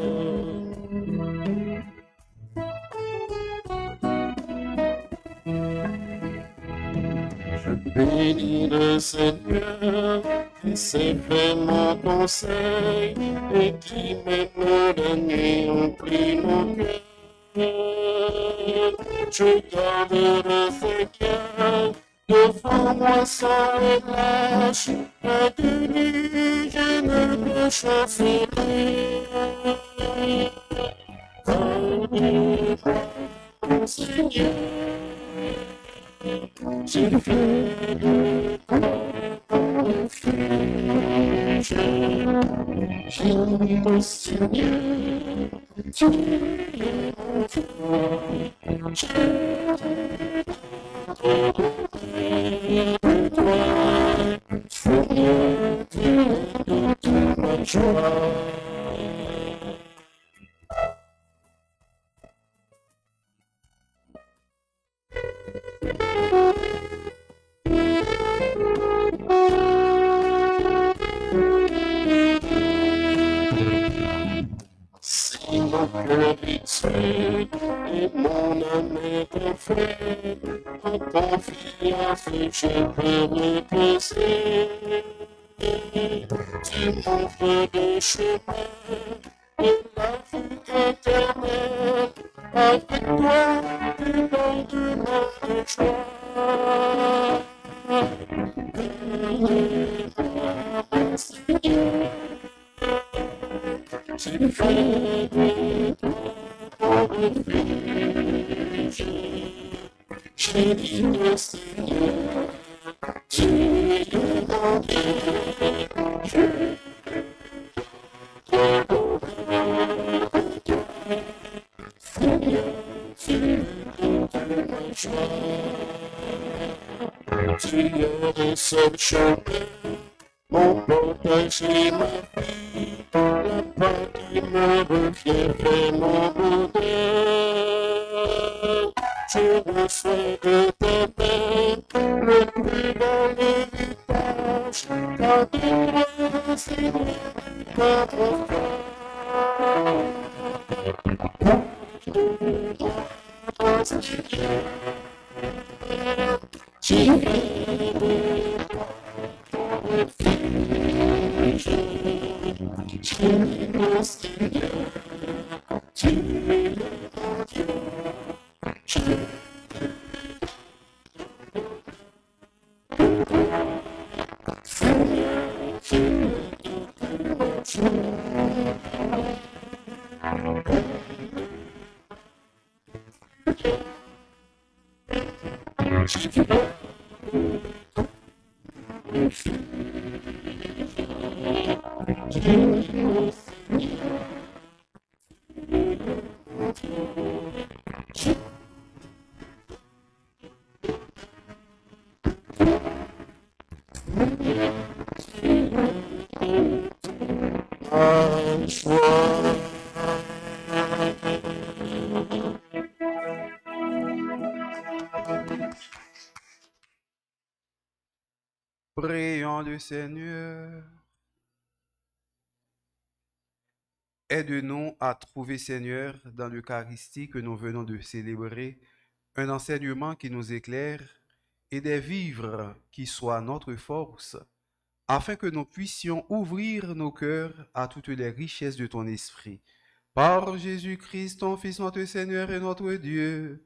Bénis le Seigneur, qui sait faire mon conseil et qui même la nuit emplit mon cœur. Je garde le Seigneur devant moi sans relâche, et de lui je ne peux chasser. Si mon cœur est seul et mon âme est affaire, en confiance je peux me poser. Tu m'ouvres des chemins et la vie éternelle. Avec toi, le lendemain de joie. Seigneur, tu fais de mon refuge. J'ai dit le Seigneur, tu es mon Dieu. Seigneur, tu es ma joie. Tu es le seul chemin, mon portage et ma vie, la part qui me revient fait mon bonheur. Je reçois de tes mains le plus bel héritage, car de toi, Seigneur, notre frère. Tu es le Seigneur, tu es mon Dieu. Prions le Seigneur. Aide-nous à trouver, Seigneur, dans l'Eucharistie que nous venons de célébrer, un enseignement qui nous éclaire et des vivres qui soient notre force, afin que nous puissions ouvrir nos cœurs à toutes les richesses de ton esprit. Par Jésus-Christ, ton Fils, notre Seigneur et notre Dieu,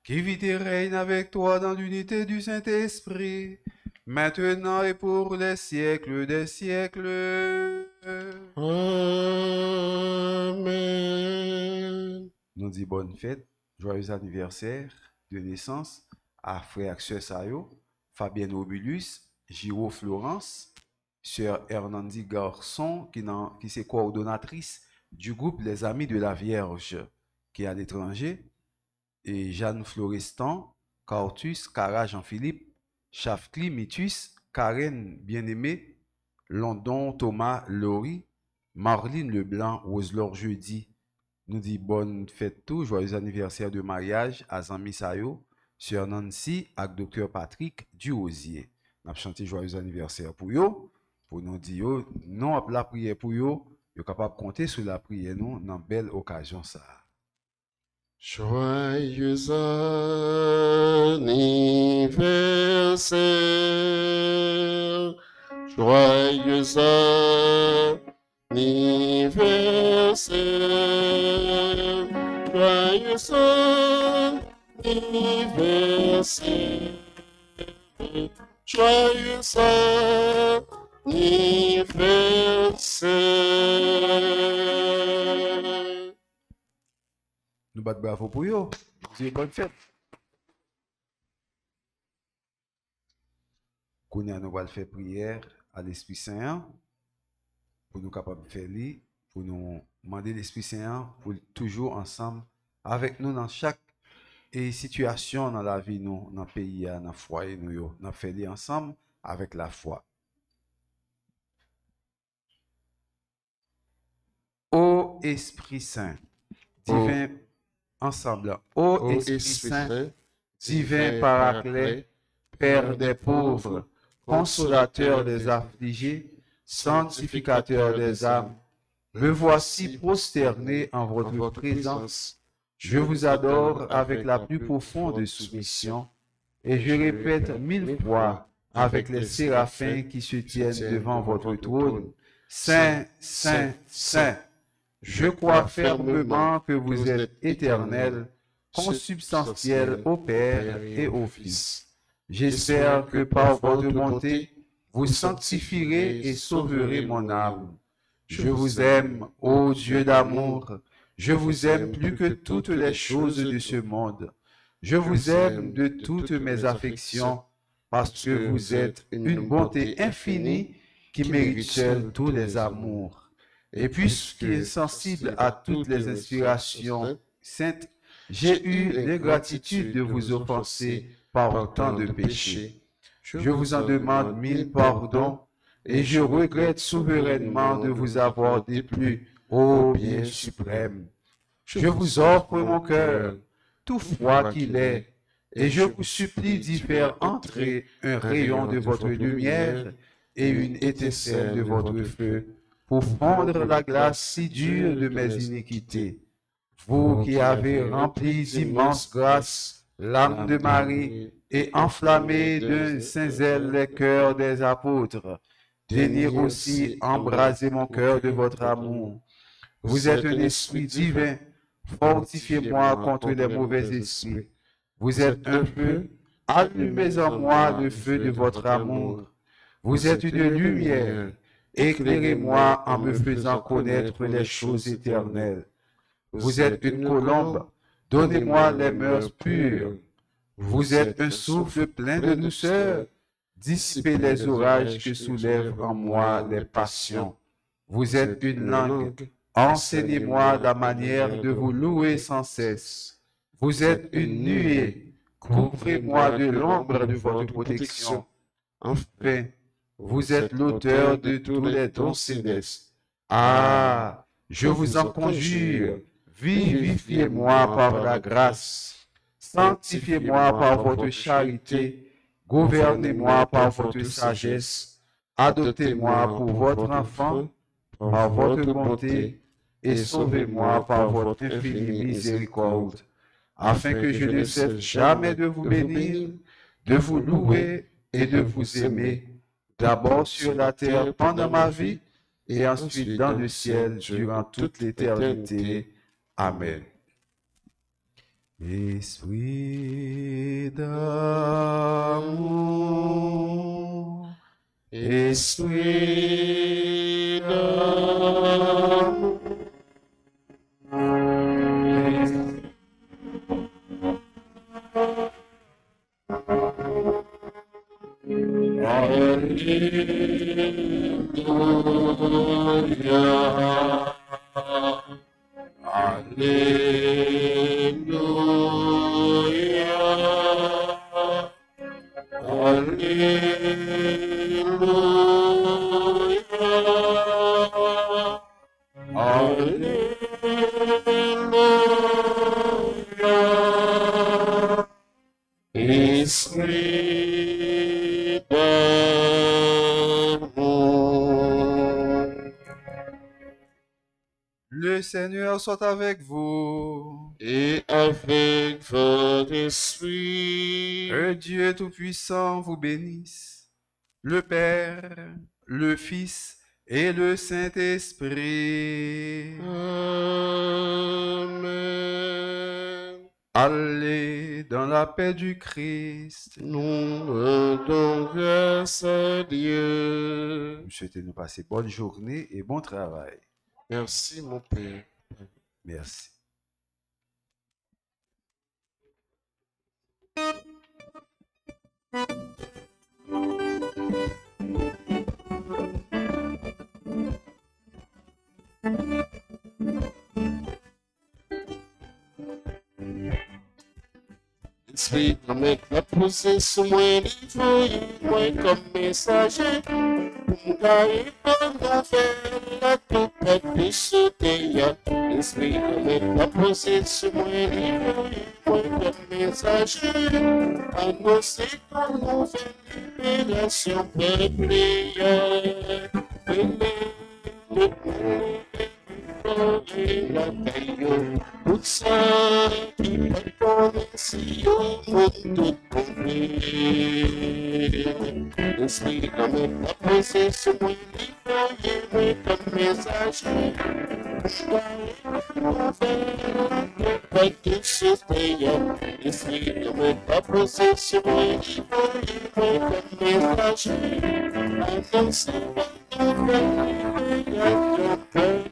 qui vit et règne avec toi dans l'unité du Saint-Esprit, maintenant et pour les siècles des siècles. Amen. Nous dit bonne fête, joyeux anniversaire de naissance à frère et sœur Sayo, Fabienne Obulus, Giro Florence, sœur Hernandi Garçon, qui est coordonnatrice du groupe Les Amis de la Vierge, qui est à l'étranger, et Jeanne Florestan, Cartus, Cara Jean-Philippe, Chafcli, Mitus, Karen Bien-Aimé, London, Thomas, Laurie, Marlene Leblanc, Roselor Jeudi. Nous dit bonne fête tout, joyeux anniversaire de mariage à Zami Sayo, Sœur Nancy et Docteur Patrick Duosier. Nous avons chanté joyeux anniversaire pour eux, pour nous dire non la prière pour eux, vous capable de compter sur la prière nous dans une belle occasion ça. Joyeux anniversaire, joyeux anniversaire, joyeux anniversaire, joyeux anniversaire. Nous battons bravo pour eux. C'est bonne fête. Qu'on nous allons faire prière à l'Esprit Saint pour nous capables de faire lire, pour nous demander l'Esprit Saint pour toujours ensemble avec nous dans chaque situation dans la vie, nous, dans le pays, dans le foyer, nous faire lire ensemble avec la foi. Ô Esprit Saint, divin ensemble, ô Esprit Saint, divin Paraclet, Père des pauvres, consolateur des affligés, sanctificateur des âmes, me voici prosterné en votre présence. Je vous adore avec la plus profonde soumission, et je répète 1000 fois avec les séraphins qui se tiennent devant votre trône, Saint, Saint, Saint. Je crois fermement que vous êtes éternel, consubstantiel au Père et au Fils. J'espère que par votre bonté, vous sanctifierez et sauverez mon âme. Je vous aime, ô Dieu d'amour, je vous aime plus que toutes les choses de ce monde. Je vous aime de toutes mes affections, parce que vous êtes une bonté infinie qui mérite seule tous les amours. Et puisqu'il est sensible à toutes les inspirations saintes, j'ai eu l'ingratitude de vous offenser par tant de péchés. Je vous en demande 1000 pardons, et je regrette souverainement de vous avoir déplu, ô bien suprême. Je vous offre mon cœur, tout froid qu'il est, et je vous supplie d'y faire entrer un rayon de votre lumière et une étincelle de votre feu, pour fondre la glace si dure de mes iniquités. Vous qui avez rempli d'immenses grâces l'âme de Marie et enflammé d'un saint zèle les cœurs des apôtres, daignez aussi embraser mon cœur de votre amour. Vous êtes un esprit divin, fortifiez-moi contre les mauvais esprits. Vous êtes un feu, allumez en moi le feu de votre amour. Vous êtes une lumière, éclairez-moi en me faisant connaître les choses éternelles. Vous êtes une colombe, donnez-moi les mœurs pures. Vous êtes un souffle plein de douceur, dissipez les orages que soulèvent en moi les passions. Vous êtes une langue, enseignez-moi la manière de vous louer sans cesse. Vous êtes une nuée, couvrez-moi de l'ombre de votre protection. Enfin, vous êtes l'auteur de tous les dons célestes. Ah, je vous en conjure, vivifiez-moi par la grâce. Sanctifiez-moi par votre charité, gouvernez-moi par votre sagesse, adoptez-moi pour votre enfant, par votre bonté, et sauvez-moi par votre infinie miséricorde, afin que je ne cesse jamais de vous bénir, de vous louer et de vous aimer, d'abord sur la terre pendant ma vie, et ensuite dans le ciel durant toute l'éternité. Amen. Esprit d'amour, esprit d'amour, Alléluia. Alléluia. Alléluia. Alléluia. Esprit d'amour. Le Seigneur soit avec vous. Et avec votre esprit. Que Dieu Tout-Puissant vous bénisse, le Père, le Fils et le Saint-Esprit. Amen. Allez dans la paix du Christ. Nous rendons grâce à Dieu. Je souhaite nous passer bonne journée et bon travail. Merci, mon Père. Merci. Esprit, avec la poussée sous moi, livre, moi comme messager. M'gaye bonne nouvelle, la tout est sauté. Esprit, avec la poussée sous moi, livre, moi comme messager. Annoncer comme nouvelle libération peuplée. La caillou, tout ça qui peut connaître au monde tout trouvé. L'esprit comme la pensée sur moi, livre, comme messager. Pas de sauter, l'esprit comme la pensée sur moi, livre, comme messager. Annoncer la nouvelle libération peuplée.